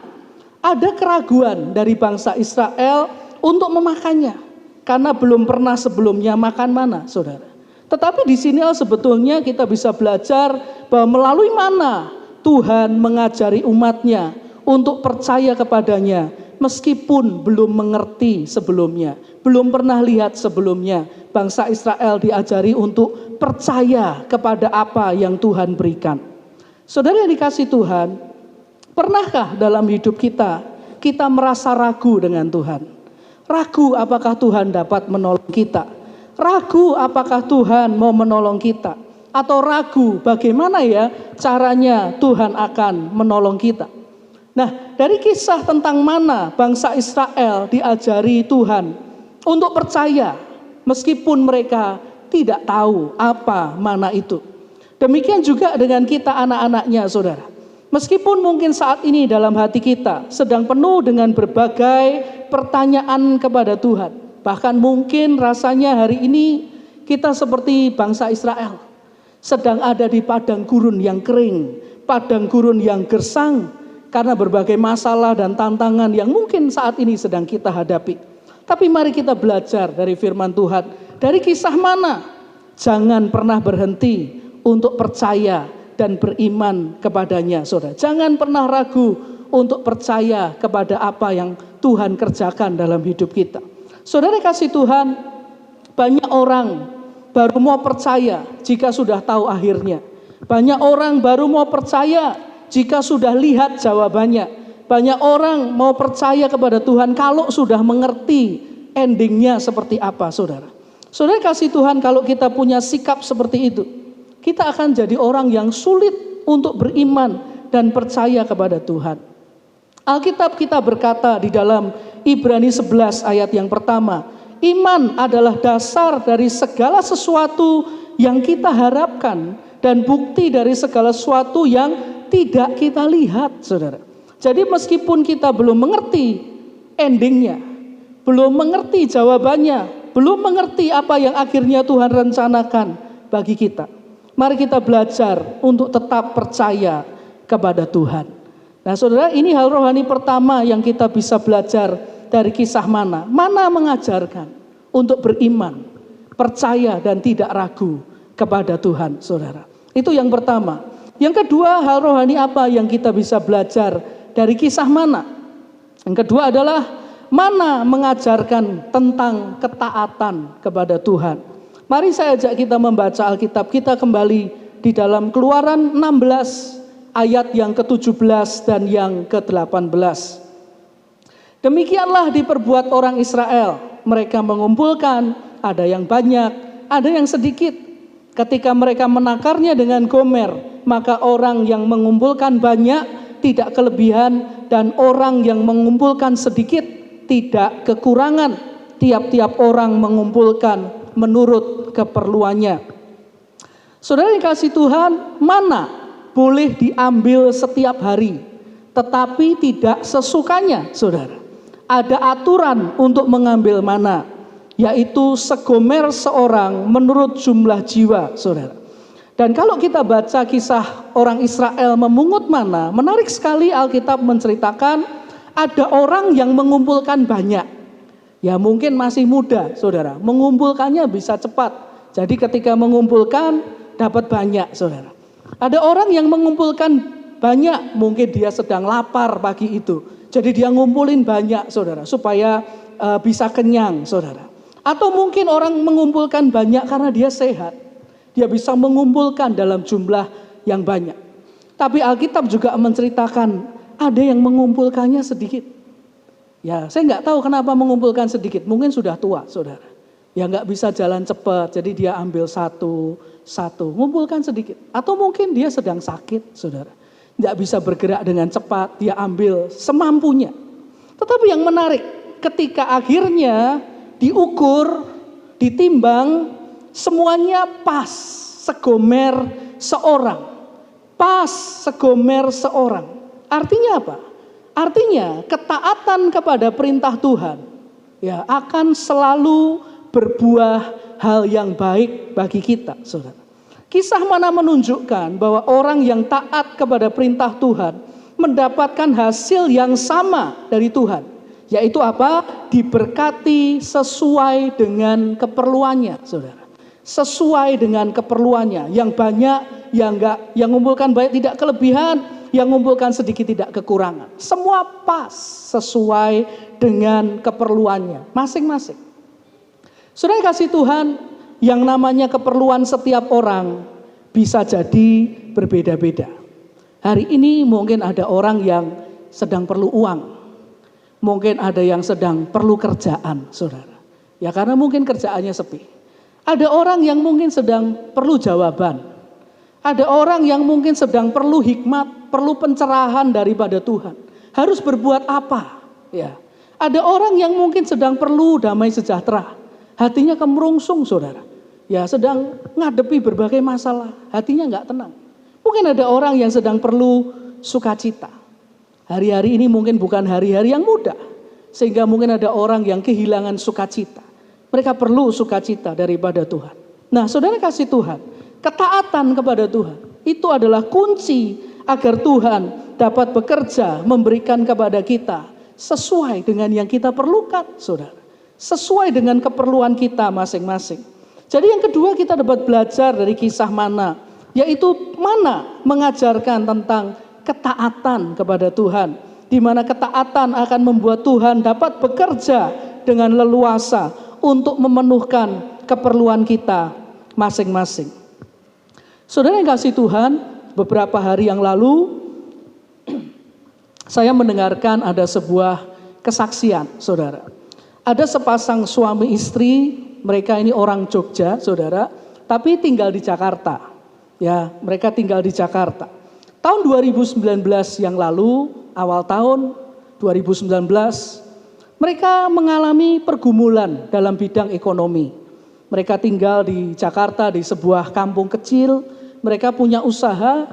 [SPEAKER 3] ada keraguan dari bangsa Israel untuk memakannya. Karena belum pernah sebelumnya makan mana, saudara. Tetapi di sini sebetulnya kita bisa belajar bahwa melalui mana Tuhan mengajari umatnya untuk percaya kepadanya meskipun belum mengerti sebelumnya, belum pernah lihat sebelumnya. Bangsa Israel diajari untuk percaya kepada apa yang Tuhan berikan. Saudara yang dikasihi Tuhan, pernahkah dalam hidup kita merasa ragu dengan Tuhan? Ragu apakah Tuhan dapat menolong kita? Ragu apakah Tuhan mau menolong kita? Atau ragu bagaimana ya caranya Tuhan akan menolong kita? Nah, dari kisah tentang mana bangsa Israel diajari Tuhan untuk percaya meskipun mereka tidak tahu apa mana itu. Demikian juga dengan kita anak-anaknya, saudara. Meskipun mungkin saat ini dalam hati kita sedang penuh dengan berbagai pertanyaan kepada Tuhan. Bahkan mungkin rasanya hari ini kita seperti bangsa Israel. Sedang ada di padang gurun yang kering, padang gurun yang gersang, karena berbagai masalah dan tantangan yang mungkin saat ini sedang kita hadapi. Tapi mari kita belajar dari firman Tuhan. Dari kisah mana? Jangan pernah berhenti untuk percaya dan beriman kepadanya, saudara. Jangan pernah ragu untuk percaya kepada apa yang Tuhan kerjakan dalam hidup kita. Saudara kasih Tuhan, banyak orang baru mau percaya jika sudah tahu akhirnya. Banyak orang baru mau percaya jika sudah lihat jawabannya. Banyak orang mau percaya kepada Tuhan kalau sudah mengerti endingnya seperti apa, saudara. Saudara kasih Tuhan, kalau kita punya sikap seperti itu, kita akan jadi orang yang sulit untuk beriman dan percaya kepada Tuhan. Alkitab kita berkata di dalam Ibrani 11 ayat yang pertama, iman adalah dasar dari segala sesuatu yang kita harapkan dan bukti dari segala sesuatu yang tidak kita lihat, saudara. Jadi meskipun kita belum mengerti endingnya, belum mengerti jawabannya, belum mengerti apa yang akhirnya Tuhan rencanakan bagi kita, mari kita belajar untuk tetap percaya kepada Tuhan. Nah, saudara, ini hal rohani pertama yang kita bisa belajar dari kisah mana. Mana mengajarkan untuk beriman, percaya dan tidak ragu kepada Tuhan, saudara. Itu yang pertama. Yang kedua, hal rohani apa yang kita bisa belajar dari kisah mana? Yang kedua adalah mana mengajarkan tentang ketaatan kepada Tuhan. Mari saya ajak kita membaca Alkitab kita kembali di dalam Keluaran 16 ayat yang ke-17 dan yang ke-18. Demikianlah diperbuat orang Israel. Mereka mengumpulkan, ada yang banyak, ada yang sedikit. Ketika mereka menakarnya dengan Gomer, maka orang yang mengumpulkan banyak tidak kelebihan, dan orang yang mengumpulkan sedikit tidak kekurangan. Tiap-tiap orang mengumpulkan menurut keperluannya. Saudara yang kasih Tuhan, mana boleh diambil setiap hari, tetapi tidak sesukanya, saudara. Ada aturan untuk mengambil mana, yaitu segomer seorang menurut jumlah jiwa, saudara. Dan kalau kita baca kisah orang Israel memungut mana, menarik sekali Alkitab menceritakan ada orang yang mengumpulkan banyak. Ya mungkin masih muda, saudara, mengumpulkannya bisa cepat. Jadi ketika mengumpulkan dapat banyak, saudara. Ada orang yang mengumpulkan banyak, mungkin dia sedang lapar pagi itu. Jadi dia ngumpulin banyak, saudara, supaya bisa kenyang, saudara. Atau mungkin orang mengumpulkan banyak karena dia sehat. Dia bisa mengumpulkan dalam jumlah yang banyak. Tapi Alkitab juga menceritakan ada yang mengumpulkannya sedikit. Ya, saya nggak tahu kenapa mengumpulkan sedikit. Mungkin sudah tua, saudara. Ya nggak bisa jalan cepat, jadi dia ambil satu, ngumpulkan sedikit. Atau mungkin dia sedang sakit, saudara. Nggak bisa bergerak dengan cepat, dia ambil semampunya. Tetapi yang menarik, ketika akhirnya diukur, ditimbang, semuanya pas, segomer seorang. Pas, segomer seorang. Artinya apa? Artinya ketaatan kepada perintah Tuhan ya akan selalu berbuah hal yang baik bagi kita, saudara. Kisah mana menunjukkan bahwa orang yang taat kepada perintah Tuhan mendapatkan hasil yang sama dari Tuhan. Yaitu apa? Diberkati sesuai dengan keperluannya, saudara. sesuai dengan keperluannya. Yang banyak, yang enggak, yang mengumpulkan banyak tidak kelebihan, yang mengumpulkan sedikit tidak kekurangan. Semua pas sesuai dengan keperluannya masing-masing. Saudara yang kasih Tuhan, yang namanya keperluan setiap orang bisa jadi berbeda-beda. Hari ini mungkin ada orang yang sedang perlu uang. Mungkin ada yang sedang perlu kerjaan, saudara. Ya karena mungkin kerjaannya sepi. Ada orang yang mungkin sedang perlu jawaban. Ada orang yang mungkin sedang perlu hikmat, perlu pencerahan daripada Tuhan. Harus berbuat apa? Ya. Ada orang yang mungkin sedang perlu damai sejahtera. Hatinya kemerungsung, saudara. Ya, sedang ngadepi berbagai masalah. Hatinya nggak tenang. Mungkin ada orang yang sedang perlu sukacita. Hari-hari ini mungkin bukan hari-hari yang mudah. Sehingga mungkin ada orang yang kehilangan sukacita. Mereka perlu sukacita daripada Tuhan. Nah, saudara kasih Tuhan, ketaatan kepada Tuhan itu adalah kunci agar Tuhan dapat bekerja memberikan kepada kita sesuai dengan yang kita perlukan, saudara. Sesuai dengan keperluan kita masing-masing. Jadi yang kedua kita dapat belajar dari kisah Mana, yaitu Mana mengajarkan tentang ketaatan kepada Tuhan, di mana ketaatan akan membuat Tuhan dapat bekerja dengan leluasa untuk memenuhkan keperluan kita masing-masing. Saudara yang kasih Tuhan, beberapa hari yang lalu saya mendengarkan ada sebuah kesaksian, saudara. Ada sepasang suami istri, mereka ini orang Jogja, saudara, tapi tinggal di Jakarta. Ya, mereka tinggal di Jakarta. Tahun 2019 yang lalu, awal tahun 2019, mereka mengalami pergumulan dalam bidang ekonomi. Mereka tinggal di Jakarta di sebuah kampung kecil. Mereka punya usaha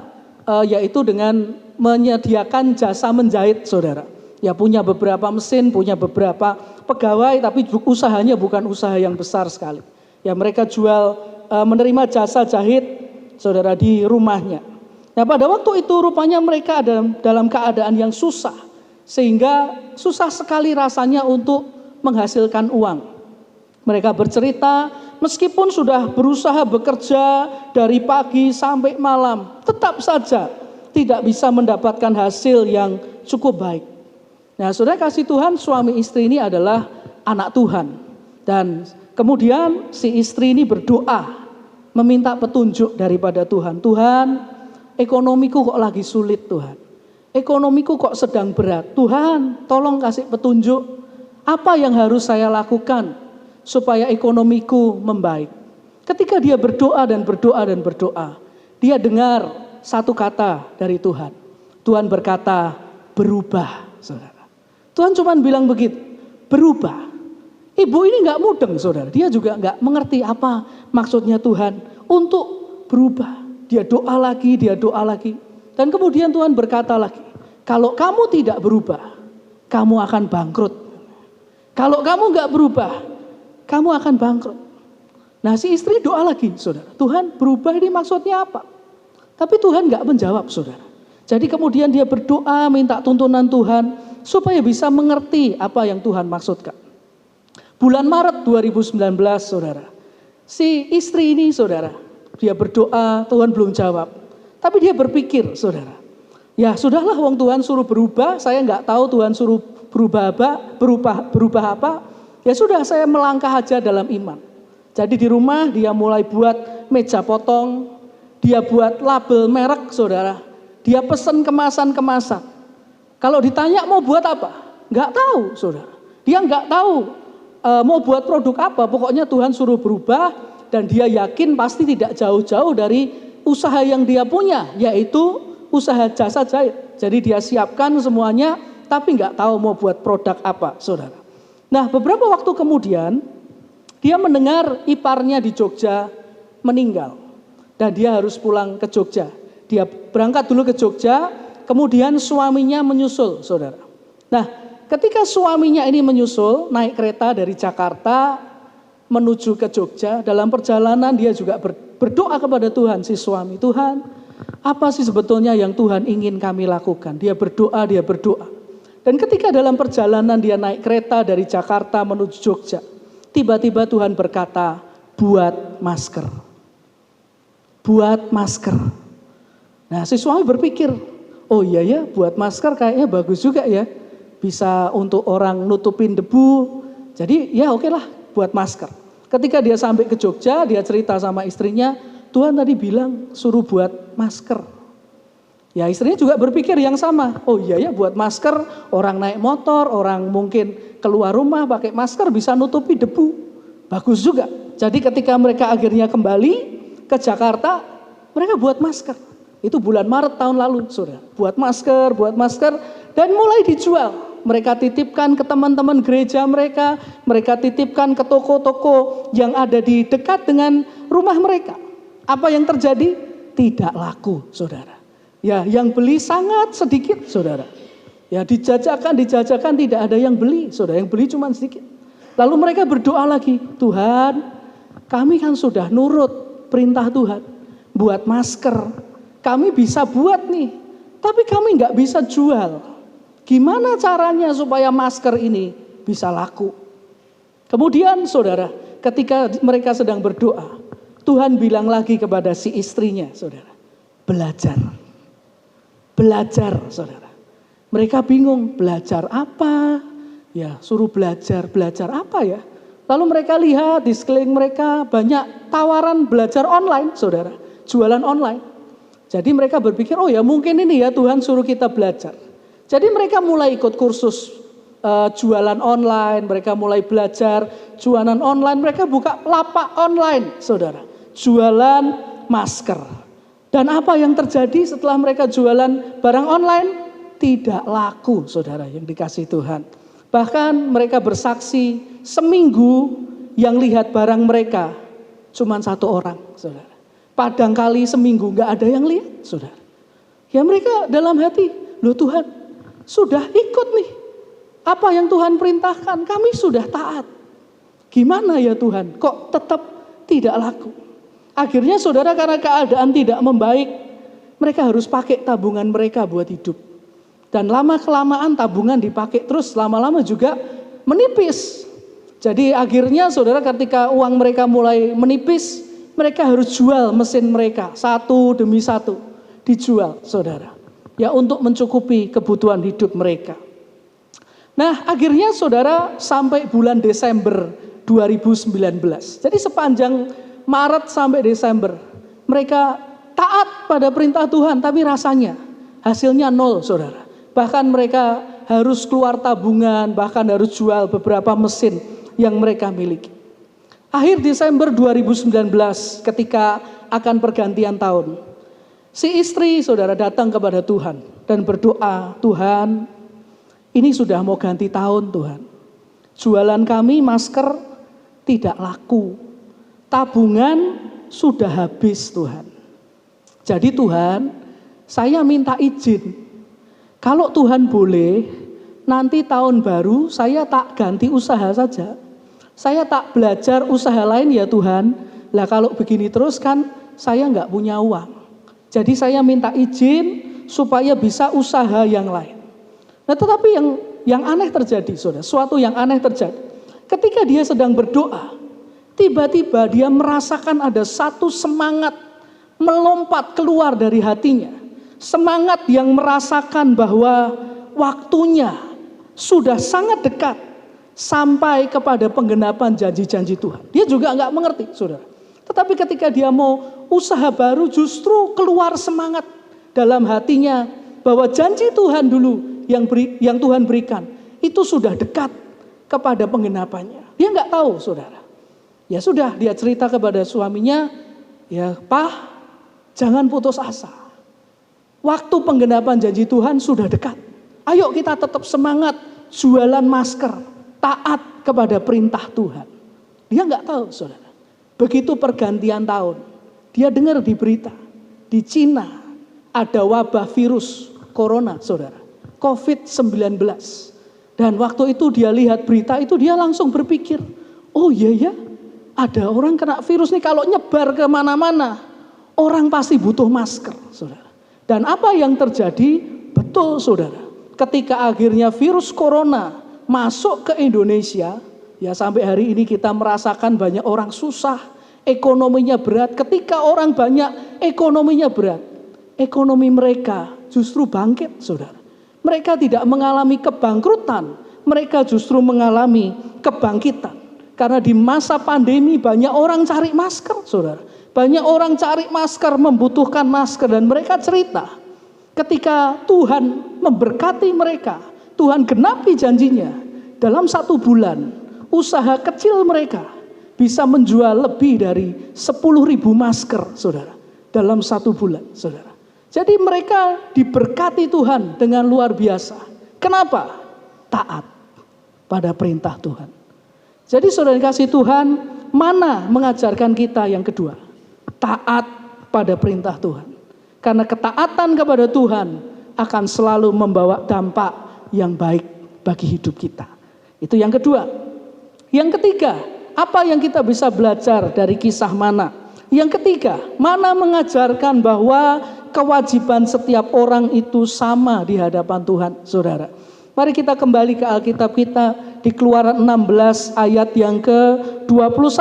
[SPEAKER 3] yaitu dengan menyediakan jasa menjahit, saudara. Ya punya beberapa mesin, punya beberapa pegawai, tapi usahanya bukan usaha yang besar sekali. Ya mereka jual menerima jasa jahit, saudara, di rumahnya. Nah pada waktu itu rupanya mereka ada dalam keadaan yang susah. Sehingga susah sekali rasanya untuk menghasilkan uang. Mereka bercerita, meskipun sudah berusaha bekerja dari pagi sampai malam, tetap saja tidak bisa mendapatkan hasil yang cukup baik. Nah, saudara kasih Tuhan, suami istri ini adalah anak Tuhan. Dan kemudian si istri ini berdoa, meminta petunjuk daripada Tuhan. Tuhan, ekonomiku kok lagi sulit, Tuhan. Ekonomiku kok sedang berat. Tuhan, tolong kasih petunjuk. Apa yang harus saya lakukan supaya ekonomiku membaik? Ketika dia berdoa dan berdoa dan berdoa, dia dengar satu kata dari Tuhan. Tuhan berkata, berubah, saudara. Tuhan cuma bilang begitu, berubah. Ibu ini nggak mudeng, saudara. Dia juga nggak mengerti apa maksudnya Tuhan untuk berubah. Dia doa lagi, dia doa lagi. Dan kemudian Tuhan berkata lagi, kalau kamu tidak berubah, kamu akan bangkrut. Kalau kamu nggak berubah, kamu akan bangkrut. Nah si istri doa lagi, saudara. Tuhan, berubah ini maksudnya apa? Tapi Tuhan nggak menjawab, saudara. Jadi kemudian dia berdoa minta tuntunan Tuhan supaya bisa mengerti apa yang Tuhan maksudkan. Bulan Maret 2019, saudara. Si istri ini, saudara, dia berdoa, Tuhan belum jawab. Tapi dia berpikir, saudara, ya sudahlah wong Tuhan suruh berubah, saya nggak tahu Tuhan suruh berubah apa. Ya sudah, saya melangkah aja dalam iman. Jadi di rumah dia mulai buat meja potong, dia buat label merek, saudara. Dia pesen kemasan-kemasan. Kalau ditanya mau buat apa? Nggak tahu, saudara. Dia nggak tahu mau buat produk apa. Pokoknya Tuhan suruh berubah dan dia yakin pasti tidak jauh-jauh dari usaha yang dia punya, yaitu usaha jasa jahit. Jadi dia siapkan semuanya, tapi nggak tahu mau buat produk apa, saudara. Nah, beberapa waktu kemudian, dia mendengar iparnya di Jogja meninggal. Dan dia harus pulang ke Jogja. Dia berangkat dulu ke Jogja, kemudian suaminya menyusul, saudara. Nah, ketika suaminya ini menyusul, naik kereta dari Jakarta menuju ke Jogja, dalam perjalanan dia juga berdoa kepada Tuhan, si suami. Tuhan, apa sih sebetulnya yang Tuhan ingin kami lakukan? Dia berdoa. Dan ketika dalam perjalanan dia naik kereta dari Jakarta menuju Jogja, tiba-tiba Tuhan berkata, buat masker. Buat masker. Nah, si suami berpikir, oh iya ya, buat masker kayaknya bagus juga ya. Bisa untuk orang nutupin debu. Jadi ya oke lah, buat masker. Ketika dia sampai ke Jogja, dia cerita sama istrinya, Tuhan tadi bilang suruh buat masker. Ya istrinya juga berpikir yang sama. Oh iya ya, buat masker, orang naik motor, orang mungkin keluar rumah pakai masker bisa nutupi debu. Bagus juga. Jadi ketika mereka akhirnya kembali ke Jakarta, mereka buat masker. Itu bulan Maret tahun lalu, saudara. Buat masker, dan mulai dijual. Mereka titipkan ke teman-teman gereja mereka titipkan ke toko-toko yang ada di dekat dengan rumah mereka. Apa yang terjadi? Tidak laku, saudara. Ya, yang beli sangat sedikit, saudara. Ya, dijajakan tidak ada yang beli, saudara. Yang beli cuma sedikit. Lalu mereka berdoa lagi, Tuhan, kami kan sudah nurut perintah Tuhan, buat masker. Kami bisa buat nih, tapi kami nggak bisa jual. Gimana caranya supaya masker ini bisa laku? Kemudian, saudara, ketika mereka sedang berdoa, Tuhan bilang lagi kepada si istrinya, saudara, belajar, saudara. Mereka bingung, belajar apa? Ya, suruh belajar apa ya? Lalu mereka lihat di sekeliling mereka banyak tawaran belajar online, saudara. Jualan online. Jadi mereka berpikir, oh ya mungkin ini ya Tuhan suruh kita belajar. Jadi mereka mulai ikut kursus jualan online, mereka mulai belajar jualan online. Mereka buka lapak online, saudara. Jualan masker. Dan apa yang terjadi setelah mereka jualan barang online? Tidak laku, saudara, yang dikasih Tuhan. Bahkan mereka bersaksi seminggu yang lihat barang mereka cuma 1 orang, saudara. Padang kali seminggu gak ada yang lihat, saudara. Ya mereka dalam hati, loh Tuhan, sudah ikut nih. Apa yang Tuhan perintahkan, kami sudah taat. Gimana ya Tuhan, kok tetap tidak laku? Akhirnya saudara karena keadaan tidak membaik, mereka harus pakai tabungan mereka buat hidup. Dan lama-kelamaan tabungan dipakai terus, lama-lama juga menipis. Jadi akhirnya saudara ketika uang mereka mulai menipis, mereka harus jual mesin mereka, satu demi satu dijual, saudara. Ya untuk mencukupi kebutuhan hidup mereka. Nah akhirnya saudara sampai bulan Desember 2019. Jadi sepanjang Maret sampai Desember mereka taat pada perintah Tuhan, tapi rasanya hasilnya 0, saudara. Bahkan mereka harus keluar tabungan, bahkan harus jual beberapa mesin yang mereka miliki. Akhir Desember 2019 ketika akan pergantian tahun, si istri saudara datang kepada Tuhan dan berdoa, Tuhan ini sudah mau ganti tahun Tuhan. Jualan kami masker tidak laku. Tabungan sudah habis Tuhan. Jadi Tuhan, saya minta izin. Kalau Tuhan boleh, nanti tahun baru saya tak ganti usaha saja. Saya tak belajar usaha lain ya Tuhan. Lah kalau begini terus kan saya nggak punya uang. Jadi saya minta izin supaya bisa usaha yang lain. Nah tetapi yang aneh terjadi saudara. Suatu yang aneh terjadi. Ketika dia sedang berdoa, tiba-tiba dia merasakan ada satu semangat melompat keluar dari hatinya. Semangat yang merasakan bahwa waktunya sudah sangat dekat sampai kepada penggenapan janji-janji Tuhan. Dia juga nggak mengerti, saudara. Tetapi ketika dia mau usaha baru, justru keluar semangat dalam hatinya bahwa janji Tuhan dulu yang Tuhan berikan itu sudah dekat kepada penggenapannya. Dia nggak tahu, saudara. Ya sudah, dia cerita kepada suaminya, ya Pak, jangan putus asa. Waktu penggenapan janji Tuhan sudah dekat. Ayo kita tetap semangat jualan masker, taat kepada perintah Tuhan. Dia nggak tahu, saudara. Begitu pergantian tahun, dia dengar di berita di Cina ada wabah virus corona, saudara, COVID-19. Dan waktu itu dia lihat berita itu, dia langsung berpikir, oh iya ya, ada orang kena virus nih, kalau nyebar kemana-mana, orang pasti butuh masker, saudara. Dan apa yang terjadi? Betul saudara, ketika akhirnya virus corona masuk ke Indonesia, ya sampai hari ini kita merasakan banyak orang susah ekonominya berat. Ketika orang banyak ekonominya berat, ekonomi mereka justru bangkit, saudara. Mereka tidak mengalami kebangkrutan, mereka justru mengalami kebangkitan. Karena di masa pandemi banyak orang cari masker, saudara. Banyak orang cari masker, membutuhkan masker, dan mereka cerita ketika Tuhan memberkati mereka, Tuhan genapi janjinya. Dalam 1 bulan, usaha kecil mereka bisa menjual lebih dari 10.000 masker, saudara. Dalam 1 bulan, saudara. Jadi mereka diberkati Tuhan dengan luar biasa. Kenapa? Taat pada perintah Tuhan. Jadi saudara kasih Tuhan, mana mengajarkan kita yang kedua? Taat pada perintah Tuhan. Karena ketaatan kepada Tuhan akan selalu membawa dampak yang baik bagi hidup kita. Itu yang kedua. Yang ketiga, apa yang kita bisa belajar dari kisah Mana? Yang ketiga, Mana mengajarkan bahwa kewajiban setiap orang itu sama di hadapan Tuhan, saudara. Mari kita kembali ke Alkitab kita di Keluaran 16 ayat yang ke-21.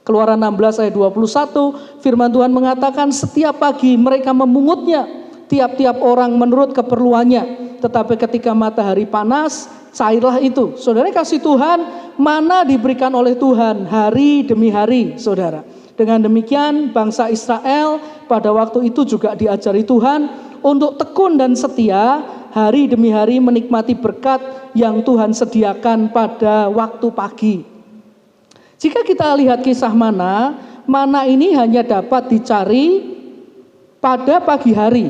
[SPEAKER 3] Keluaran 16 ayat 21, firman Tuhan mengatakan setiap pagi mereka memungutnya, tiap-tiap orang menurut keperluannya. Tetapi ketika matahari panas, cairlah itu. Saudara kasih Tuhan, mana diberikan oleh Tuhan hari demi hari, saudara. Dengan demikian bangsa Israel pada waktu itu juga diajari Tuhan untuk tekun dan setia hari demi hari menikmati berkat yang Tuhan sediakan pada waktu pagi. Jika kita lihat kisah Mana, Mana ini hanya dapat dicari pada pagi hari.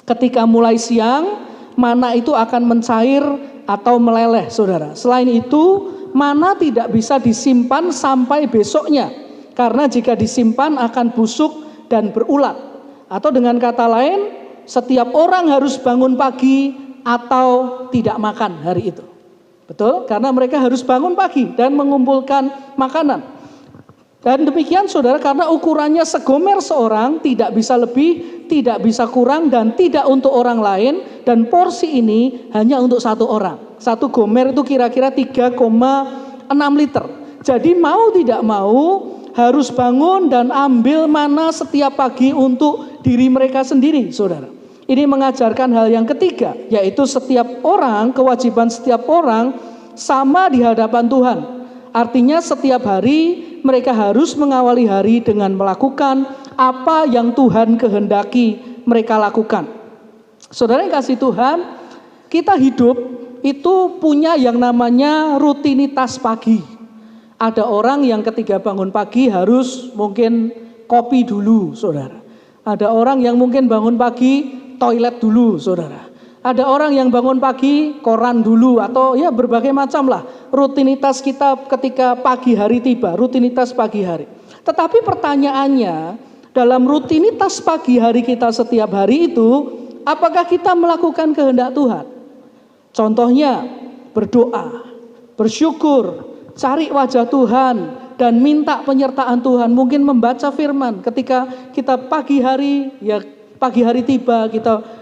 [SPEAKER 3] Ketika mulai siang, Mana itu akan mencair atau meleleh, saudara. Selain itu, Mana tidak bisa disimpan sampai besoknya. Karena jika disimpan akan busuk dan berulat. Atau dengan kata lain, setiap orang harus bangun pagi atau tidak makan hari itu. Betul? Karena mereka harus bangun pagi dan mengumpulkan makanan. Dan demikian saudara, karena ukurannya segomer seorang, tidak bisa lebih, tidak bisa kurang, dan tidak untuk orang lain. Dan porsi ini hanya untuk 1 orang. 1 gomer itu kira-kira 3,6 liter. Jadi mau tidak mau harus bangun dan ambil Mana setiap pagi untuk diri mereka sendiri, saudara. Ini mengajarkan hal yang ketiga, yaitu setiap orang, kewajiban setiap orang sama di hadapan Tuhan. Artinya setiap hari mereka harus mengawali hari dengan melakukan apa yang Tuhan kehendaki mereka lakukan. Saudara yang kasih Tuhan, kita hidup itu punya yang namanya rutinitas pagi. Ada orang yang ketika bangun pagi harus mungkin kopi dulu, saudara. Ada orang yang mungkin bangun pagi toilet dulu, saudara. Ada orang yang bangun pagi koran dulu, atau ya berbagai macam lah rutinitas kita ketika pagi hari tiba, rutinitas pagi hari. Tetapi pertanyaannya, dalam rutinitas pagi hari kita setiap hari itu, apakah kita melakukan kehendak Tuhan? Contohnya berdoa, bersyukur, cari wajah Tuhan dan minta penyertaan Tuhan. Mungkin membaca firman ketika kita pagi hari tiba, kita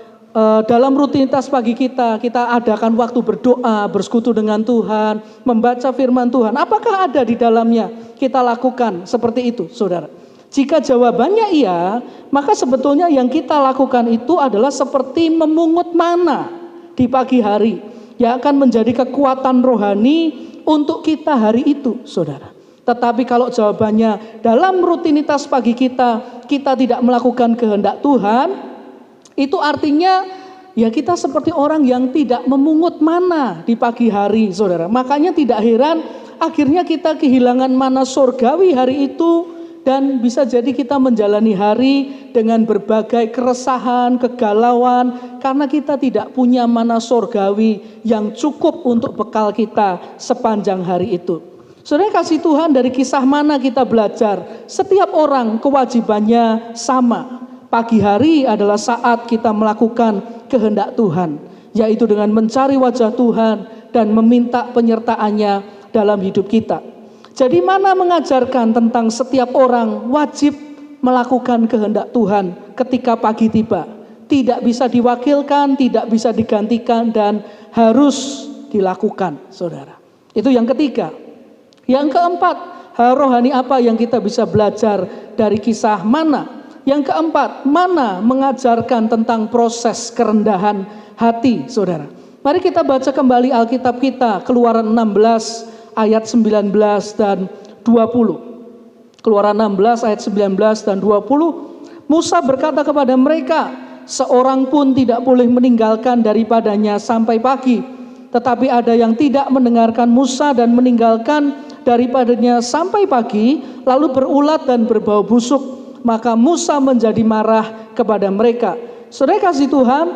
[SPEAKER 3] dalam rutinitas pagi kita adakan waktu berdoa, bersekutu dengan Tuhan, membaca firman Tuhan. Apakah ada di dalamnya kita lakukan seperti itu, saudara? Jika jawabannya iya, maka sebetulnya yang kita lakukan itu adalah seperti memungut mana di pagi hari, yang akan menjadi kekuatan rohani untuk kita hari itu, saudara. Tetapi kalau jawabannya dalam rutinitas pagi kita tidak melakukan kehendak Tuhan, itu artinya ya kita seperti orang yang tidak memungut mana di pagi hari, saudara. Makanya tidak heran akhirnya kita kehilangan mana surgawi hari itu, dan bisa jadi kita menjalani hari dengan berbagai keresahan, kegalauan, karena kita tidak punya mana surgawi yang cukup untuk bekal kita sepanjang hari itu. Saudara kasih Tuhan, dari kisah Mana kita belajar, setiap orang kewajibannya sama. Pagi hari adalah saat kita melakukan kehendak Tuhan, yaitu dengan mencari wajah Tuhan dan meminta penyertaannya dalam hidup kita. Jadi Mana mengajarkan tentang setiap orang wajib melakukan kehendak Tuhan ketika pagi tiba. Tidak bisa diwakilkan, tidak bisa digantikan, dan harus dilakukan, saudara. Itu yang ketiga. Yang keempat, hal rohani apa yang kita bisa belajar dari kisah Mana? Yang keempat, Mana mengajarkan tentang proses kerendahan hati, saudara. Mari kita baca kembali Alkitab kita, Keluaran 16 ayat 19 dan 20. Keluaran 16 ayat 19 dan 20. Musa berkata kepada mereka, seorang pun tidak boleh meninggalkan daripadanya sampai pagi. Tetapi ada yang tidak mendengarkan Musa dan meninggalkan daripadanya sampai pagi, lalu berulat dan berbau busuk. Maka Musa menjadi marah kepada mereka. Saudara kasih Tuhan,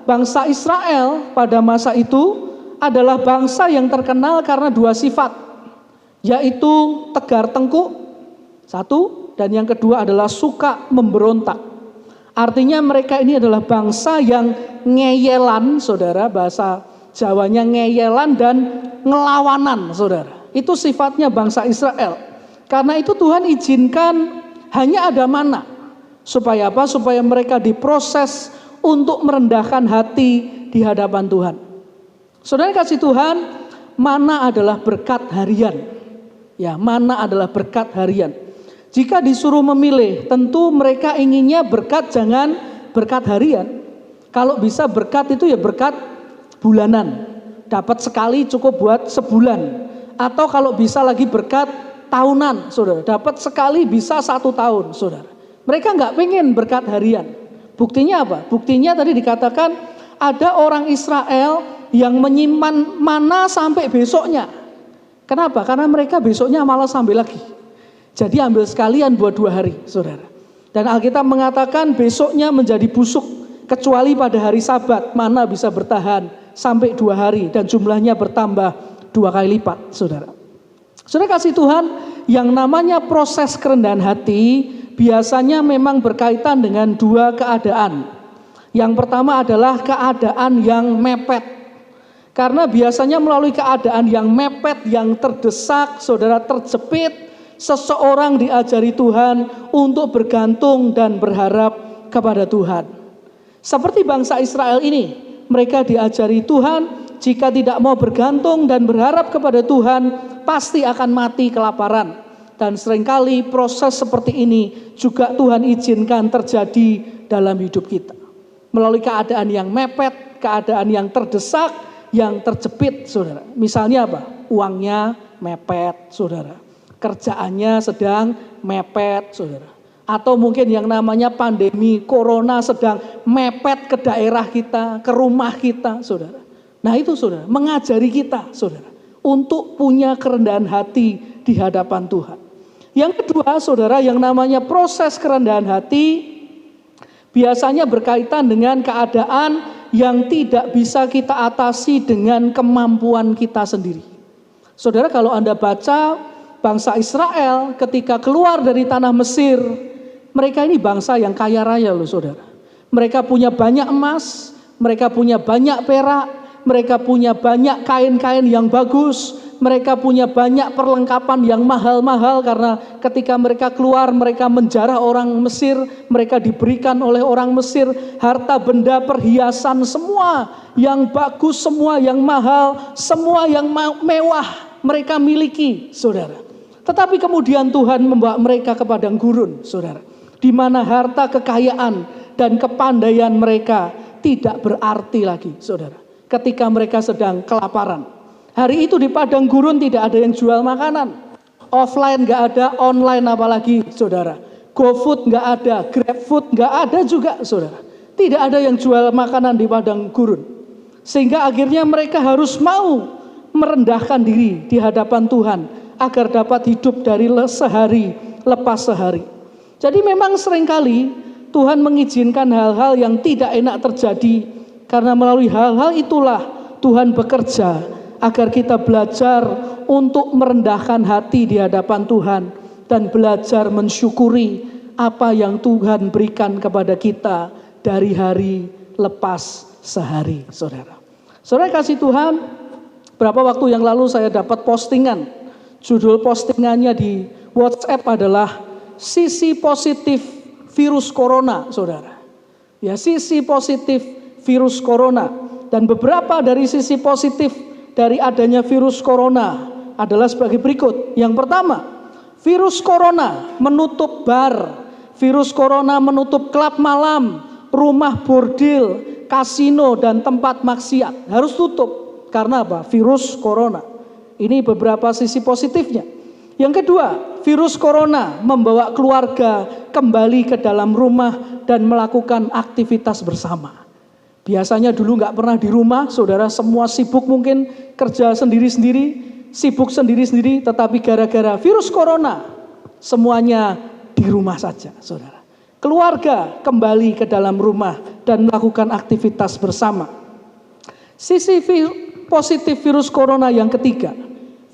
[SPEAKER 3] bangsa Israel pada masa itu adalah bangsa yang terkenal karena dua sifat, yaitu tegar tengkuk, satu, dan yang kedua adalah suka memberontak. Artinya mereka ini adalah bangsa yang ngeyelan, saudara, bahasa Jawanya ngeyelan dan ngelawanan, saudara. Itu sifatnya bangsa Israel. Karena itu Tuhan izinkan hanya ada mana. Supaya apa? Supaya mereka diproses untuk merendahkan hati di hadapan Tuhan. Saudara kasih Tuhan, mana adalah berkat harian. Ya, mana adalah berkat harian. Jika disuruh memilih, tentu mereka inginnya berkat, jangan berkat harian. Kalau bisa berkat itu ya berkat bulanan. Dapat sekali cukup buat sebulan. Atau kalau bisa lagi berkat tahunan, saudara. Dapat sekali bisa 1 tahun, saudara. Mereka nggak pengen berkat harian. Buktinya apa? Buktinya tadi dikatakan ada orang Israel yang menyimpan mana sampai besoknya. Kenapa? Karena mereka besoknya malas ambil lagi. Jadi ambil sekalian buat 2 hari, saudara. Dan Alkitab mengatakan besoknya menjadi busuk. Kecuali pada hari Sabat, mana bisa bertahan sampai 2 hari. Dan jumlahnya bertambah 2 kali lipat, saudara. Saudara kasih Tuhan, yang namanya proses kerendahan hati biasanya memang berkaitan dengan 2 keadaan. Yang pertama adalah keadaan yang mepet. Karena biasanya melalui keadaan yang mepet, yang terdesak, saudara, terjepit, seseorang diajari Tuhan untuk bergantung dan berharap kepada Tuhan. Seperti bangsa Israel ini, mereka diajari Tuhan, jika tidak mau bergantung dan berharap kepada Tuhan, pasti akan mati kelaparan. Dan seringkali proses seperti ini juga Tuhan izinkan terjadi dalam hidup kita. Melalui keadaan yang mepet, keadaan yang terdesak, yang terjepit, saudara. Misalnya apa? Uangnya mepet, saudara. Kerjaannya sedang mepet, saudara. Atau mungkin yang namanya pandemi corona sedang mepet ke daerah kita, ke rumah kita, saudara. Nah itu saudara, mengajari kita saudara untuk punya kerendahan hati di hadapan Tuhan. Yang kedua saudara, yang namanya proses kerendahan hati biasanya berkaitan dengan keadaan yang tidak bisa kita atasi dengan kemampuan kita sendiri. Saudara, kalau Anda baca bangsa Israel ketika keluar dari tanah Mesir, mereka ini bangsa yang kaya raya loh saudara. Mereka punya banyak emas, mereka punya banyak perak, mereka punya banyak kain-kain yang bagus, mereka punya banyak perlengkapan yang mahal-mahal karena ketika mereka keluar mereka menjarah orang Mesir, mereka diberikan oleh orang Mesir harta benda perhiasan semua yang bagus, semua yang mahal, semua yang mewah mereka miliki, saudara. Tetapi kemudian Tuhan membawa mereka ke padang gurun, saudara, di mana harta kekayaan dan kepandaian mereka tidak berarti lagi, saudara. Ketika mereka sedang kelaparan. Hari itu di padang gurun tidak ada yang jual makanan. Offline gak ada, online apalagi saudara. GoFood gak ada, GrabFood gak ada juga saudara. Tidak ada yang jual makanan di padang gurun. Sehingga akhirnya mereka harus mau merendahkan diri di hadapan Tuhan agar dapat hidup dari sehari lepas sehari. Jadi memang seringkali Tuhan mengizinkan hal-hal yang tidak enak terjadi. Karena melalui hal-hal itulah Tuhan bekerja agar kita belajar untuk merendahkan hati di hadapan Tuhan dan belajar mensyukuri apa yang Tuhan berikan kepada kita dari hari lepas sehari, saudara. Saudara kasih Tuhan, berapa waktu yang lalu saya dapat postingan. Judul postingannya di WhatsApp adalah sisi positif virus corona, saudara. Ya, sisi positif virus corona. Dan beberapa dari sisi positif dari adanya virus corona adalah sebagai berikut. Yang pertama, Virus corona menutup bar, virus corona menutup klub malam, rumah bordil, kasino dan tempat maksiat. Harus tutup. Karena apa? Virus corona. Ini beberapa sisi positifnya. Yang kedua, virus corona membawa keluarga kembali ke dalam rumah dan melakukan aktivitas bersama. Biasanya dulu nggak pernah di rumah, saudara, semua sibuk mungkin kerja sendiri-sendiri, sibuk sendiri-sendiri, tetapi gara-gara virus corona semuanya di rumah saja, saudara. Keluarga kembali ke dalam rumah dan melakukan aktivitas bersama. Sisi positif virus corona yang ketiga,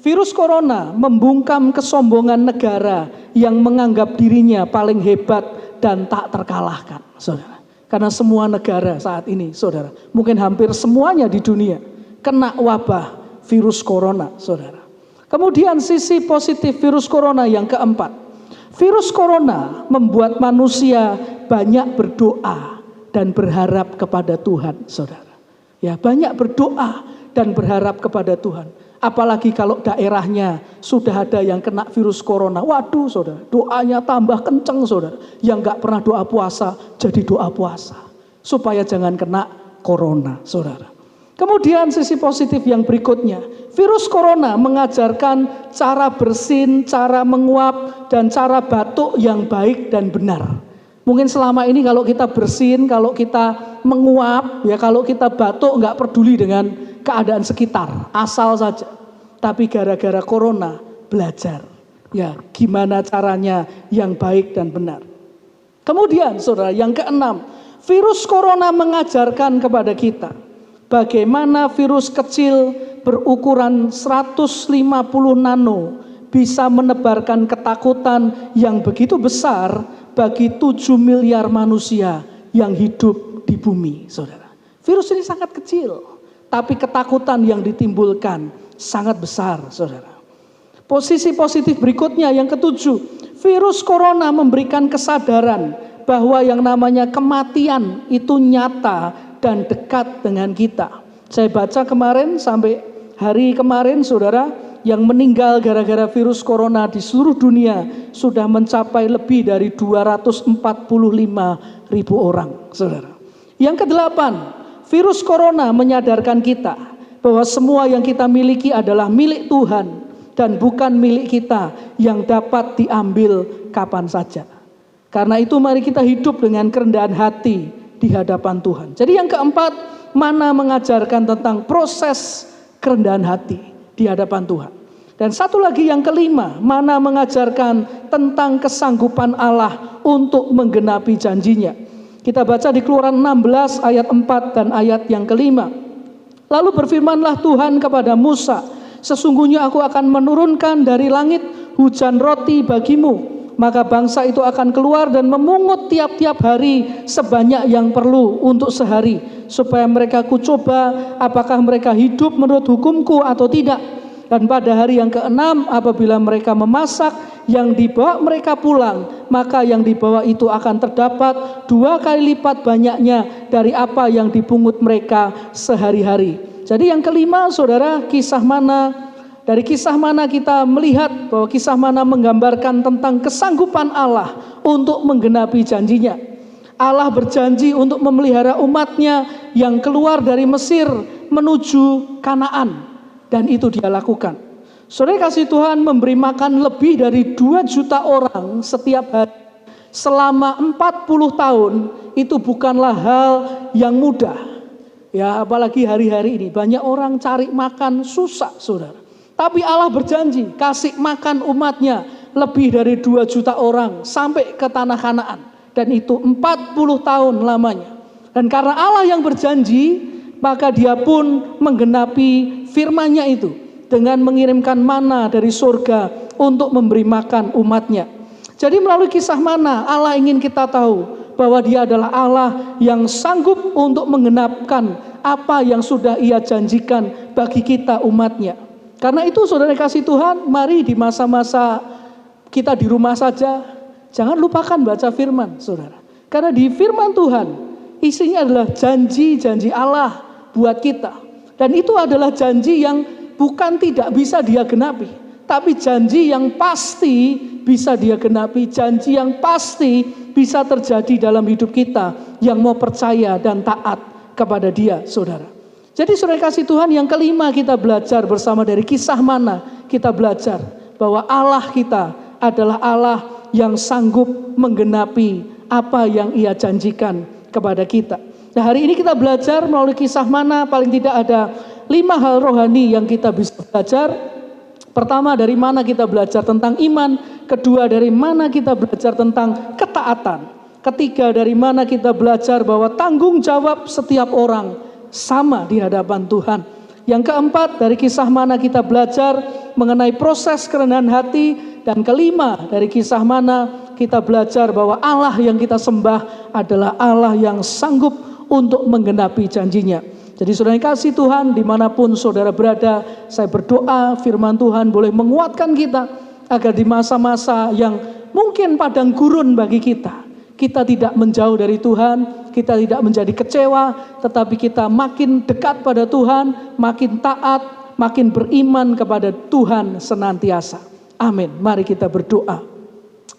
[SPEAKER 3] virus corona membungkam kesombongan negara yang menganggap dirinya paling hebat dan tak terkalahkan, saudara. Karena semua negara saat ini, saudara, mungkin hampir semuanya di dunia kena wabah virus corona, saudara. Kemudian sisi positif virus corona yang keempat, virus corona membuat manusia banyak berdoa dan berharap kepada Tuhan, saudara. Ya, banyak berdoa dan berharap kepada Tuhan. Apalagi kalau daerahnya sudah ada yang kena virus corona. Waduh, saudara, doanya tambah kenceng, saudara. Yang gak pernah doa puasa, jadi doa puasa. Supaya jangan kena corona, saudara. Kemudian sisi positif yang berikutnya, virus corona mengajarkan cara bersin, cara menguap, dan cara batuk yang baik dan benar. Mungkin selama ini kalau kita bersin, kalau kita menguap, ya kalau kita batuk nggak peduli dengan keadaan sekitar, asal saja. Tapi gara-gara corona belajar, ya gimana caranya yang baik dan benar. Kemudian saudara, yang keenam, virus corona mengajarkan kepada kita bagaimana virus kecil berukuran 150 nano bisa menebarkan ketakutan yang begitu besar bagi 7 miliar manusia yang hidup di bumi, saudara. Virus ini sangat kecil, tapi ketakutan yang ditimbulkan sangat besar, saudara. Posisi positif berikutnya yang ketujuh, virus corona memberikan kesadaran bahwa yang namanya kematian itu nyata dan dekat dengan kita. Saya baca kemarin sampai hari kemarin, saudara, yang meninggal gara-gara virus corona di seluruh dunia sudah mencapai lebih dari 245.000 orang, saudara. Yang kedelapan, virus corona menyadarkan kita bahwa semua yang kita miliki adalah milik Tuhan dan bukan milik kita yang dapat diambil kapan saja. Karena itu mari kita hidup dengan kerendahan hati di hadapan Tuhan. Jadi yang keempat, mana mengajarkan tentang proses kerendahan hati di hadapan Tuhan. Dan satu lagi yang kelima, mana mengajarkan tentang kesanggupan Allah untuk menggenapi janjinya. Kita baca di Keluaran 16 ayat 4 dan ayat yang kelima. Lalu berfirmanlah Tuhan kepada Musa, sesungguhnya aku akan menurunkan dari langit hujan roti bagimu. Maka bangsa itu akan keluar dan memungut tiap-tiap hari sebanyak yang perlu untuk sehari. Supaya mereka kucoba apakah mereka hidup menurut hukumku atau tidak. Dan pada hari yang keenam apabila mereka memasak yang dibawa mereka pulang, maka yang dibawa itu akan terdapat 2 kali lipat banyaknya dari apa yang dipungut mereka sehari-hari. Jadi yang kelima, saudara, kisah mana? Dari kisah mana kita melihat bahwa kisah mana menggambarkan tentang kesanggupan Allah untuk menggenapi janjinya. Allah berjanji untuk memelihara umatnya yang keluar dari Mesir menuju Kanaan. Dan itu dia lakukan. Saudara kasih Tuhan, memberi makan lebih dari 2 juta orang setiap hari selama 40 tahun itu bukanlah hal yang mudah. Ya, apalagi hari-hari ini banyak orang cari makan susah, saudara. Tapi Allah berjanji kasih makan umatnya lebih dari 2 juta orang sampai ke tanah Kanaan. Dan itu 40 tahun lamanya. Dan karena Allah yang berjanji, maka dia pun menggenapi firman-Nya itu dengan mengirimkan mana dari surga untuk memberi makan umatnya. Jadi melalui kisah mana Allah ingin kita tahu bahwa dia adalah Allah yang sanggup untuk menggenapkan apa yang sudah ia janjikan bagi kita umatnya. Karena itu saudara kasih Tuhan, mari di masa-masa kita di rumah saja, jangan lupakan baca firman, saudara. Karena di firman Tuhan, isinya adalah janji-janji Allah buat kita. Dan itu adalah janji yang bukan tidak bisa dia genapi, tapi janji yang pasti bisa Dia genapi, janji yang pasti bisa terjadi dalam hidup kita yang mau percaya dan taat kepada Dia, saudara. Jadi saudara kasih Tuhan, yang kelima kita belajar bersama dari kisah Mana, kita belajar bahwa Allah kita adalah Allah yang sanggup menggenapi apa yang Ia janjikan kepada kita. Nah, hari ini kita belajar melalui kisah Mana, paling tidak ada 5 hal rohani yang kita bisa belajar. Pertama, dari mana kita belajar tentang iman. Kedua, dari mana kita belajar tentang ketaatan. Ketiga, dari mana kita belajar bahwa tanggung jawab setiap orang sama di hadapan Tuhan. Yang keempat, dari kisah Mana kita belajar mengenai proses kerendahan hati. Dan kelima, dari kisah Mana kita belajar bahwa Allah yang kita sembah adalah Allah yang sanggup untuk menggenapi janjinya. Jadi saudara yang kasih Tuhan, dimanapun saudara berada, saya berdoa firman Tuhan boleh menguatkan kita, agar di masa-masa yang mungkin padang gurun bagi kita, kita tidak menjauh dari Tuhan, kita tidak menjadi kecewa, tetapi kita makin dekat pada Tuhan, makin taat, makin beriman kepada Tuhan senantiasa. Amin. Mari kita berdoa.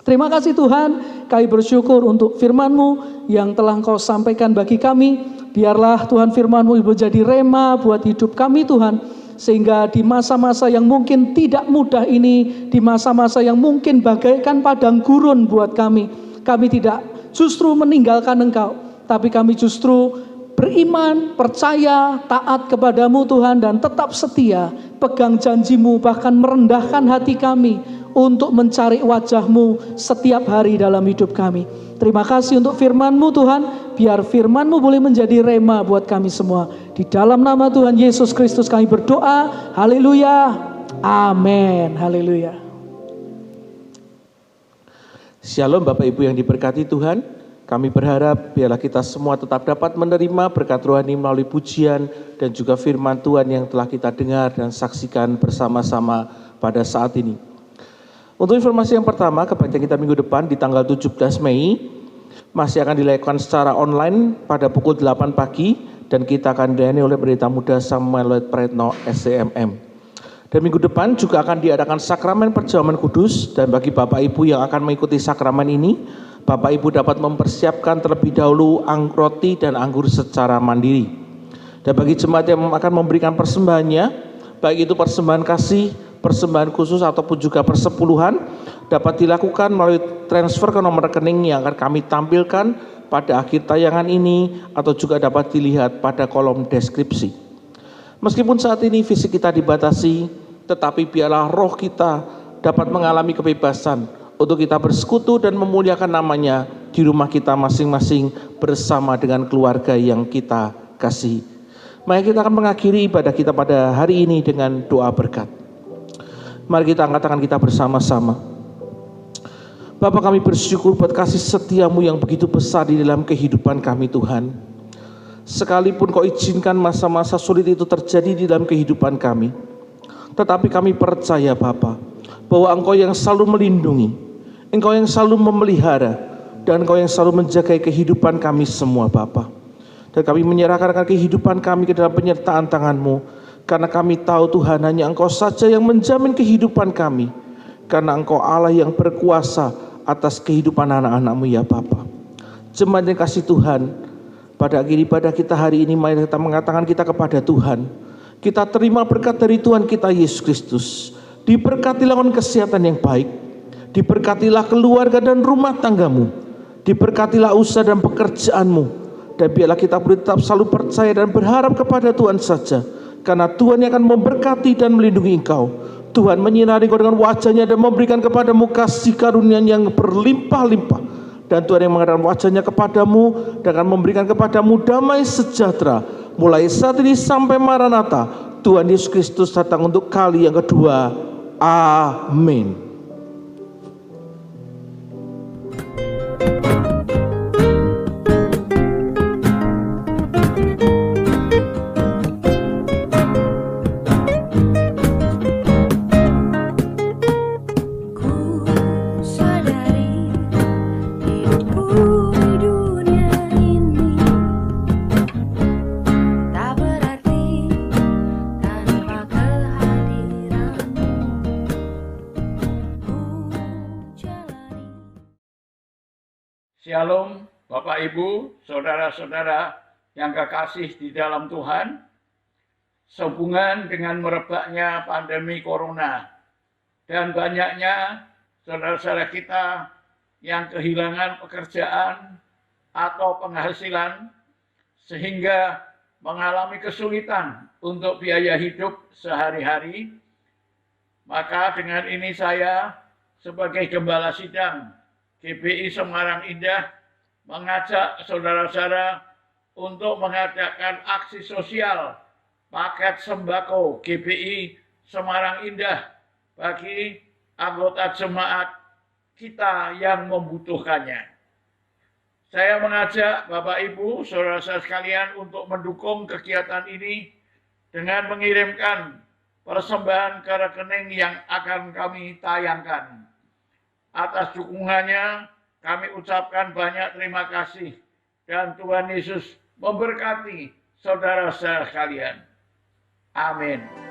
[SPEAKER 3] Terima kasih Tuhan, kami bersyukur untuk firman-Mu yang telah Engkau sampaikan bagi kami. Biarlah Tuhan firman-Mu menjadi rema buat hidup kami Tuhan. Sehingga di masa-masa yang mungkin tidak mudah ini, di masa-masa yang mungkin bagaikan padang gurun buat kami tidak justru meninggalkan Engkau, tapi kami justru beriman, percaya, taat kepadamu Tuhan, dan tetap setia, pegang janji-Mu, bahkan merendahkan hati kami untuk mencari wajah-Mu setiap hari dalam hidup kami. Terima kasih untuk firman-Mu Tuhan, biar firman-Mu boleh menjadi rema buat kami semua. Di dalam nama Tuhan Yesus Kristus kami berdoa, haleluya, amin, haleluya.
[SPEAKER 2] Shalom Bapak Ibu yang diberkati Tuhan, kami berharap biarlah kita semua tetap dapat menerima berkat rohani melalui pujian dan juga firman Tuhan yang telah kita dengar dan saksikan bersama-sama pada saat ini. Untuk informasi yang pertama, kebaktian kita minggu depan di tanggal 17 Mei masih akan dilakukan secara online pada pukul 8 pagi dan kita akan dilayani oleh pendeta muda Samuel Lloyd Praetno SCMM. Dan minggu depan juga akan diadakan sakramen perjamuan kudus, dan bagi Bapak Ibu yang akan mengikuti sakramen ini, Bapak Ibu dapat mempersiapkan terlebih dahulu roti dan anggur secara mandiri. Dan bagi jemaat yang akan memberikan persembahannya, baik itu persembahan kasih, persembahan khusus ataupun juga persepuluhan, dapat dilakukan melalui transfer ke nomor rekening yang akan kami tampilkan pada akhir tayangan ini, atau juga dapat dilihat pada kolom deskripsi. Meskipun saat ini fisik kita dibatasi, tetapi biarlah roh kita dapat mengalami kebebasan untuk kita bersekutu dan memuliakan namanya di rumah kita masing-masing bersama dengan keluarga yang kita kasihi. Mari kita akan mengakhiri ibadah kita pada hari ini dengan doa berkat. Mari kita angkat tangan kita bersama-sama. Bapa, kami bersyukur buat kasih setia-Mu yang begitu besar di dalam kehidupan kami Tuhan. Sekalipun Kau izinkan masa-masa sulit itu terjadi di dalam kehidupan kami, tetapi kami percaya Bapa, bahwa Engkau yang selalu melindungi, Engkau yang selalu memelihara, dan Engkau yang selalu menjaga kehidupan kami semua Bapa. Dan kami menyerahkan kehidupan kami ke dalam penyertaan tangan-Mu, karena kami tahu Tuhan hanya Engkau saja yang menjamin kehidupan kami, karena Engkau Allah yang berkuasa atas kehidupan anak-anak-Mu ya Bapa. Jemaat yang kasih Tuhan, pada akhir ibadah kita hari ini, mari kita mengatakan kita kepada Tuhan. Kita terima berkat dari Tuhan kita Yesus Kristus. Diberkatilah dengan kesehatan yang baik, diberkatilah keluarga dan rumah tanggamu, diberkatilah usaha dan pekerjaanmu, dan biarlah kita boleh tetap selalu percaya dan berharap kepada Tuhan saja, karena Tuhan yang akan memberkati dan melindungi engkau. Tuhan menyinari engkau dengan wajah-Nya dan memberikan kepadamu kasih karunia yang berlimpah-limpah. Dan Tuhan yang mengadakan wajah-Nya kepadamu dan akan memberikan kepadamu damai sejahtera mulai saat ini sampai Maranatha. Tuhan Yesus Kristus datang untuk kali yang kedua. Amin.
[SPEAKER 4] Shalom, Bapak Ibu, saudara-saudara yang kekasih di dalam Tuhan. Sehubungan dengan merebaknya pandemi corona dan banyaknya saudara-saudara kita yang kehilangan pekerjaan atau penghasilan sehingga mengalami kesulitan untuk biaya hidup sehari-hari, maka dengan ini saya sebagai Gembala Sidang GBI Semarang Indah mengajak saudara-saudara untuk mengadakan aksi sosial paket sembako GBI Semarang Indah bagi anggota jemaat kita yang membutuhkannya. Saya mengajak Bapak Ibu, saudara-saudara sekalian untuk mendukung kegiatan ini dengan mengirimkan persembahan ke rekening yang akan kami tayangkan. Atas dukungannya, kami ucapkan banyak terima kasih dan Tuhan Yesus memberkati saudara-saudara sekalian. Amin.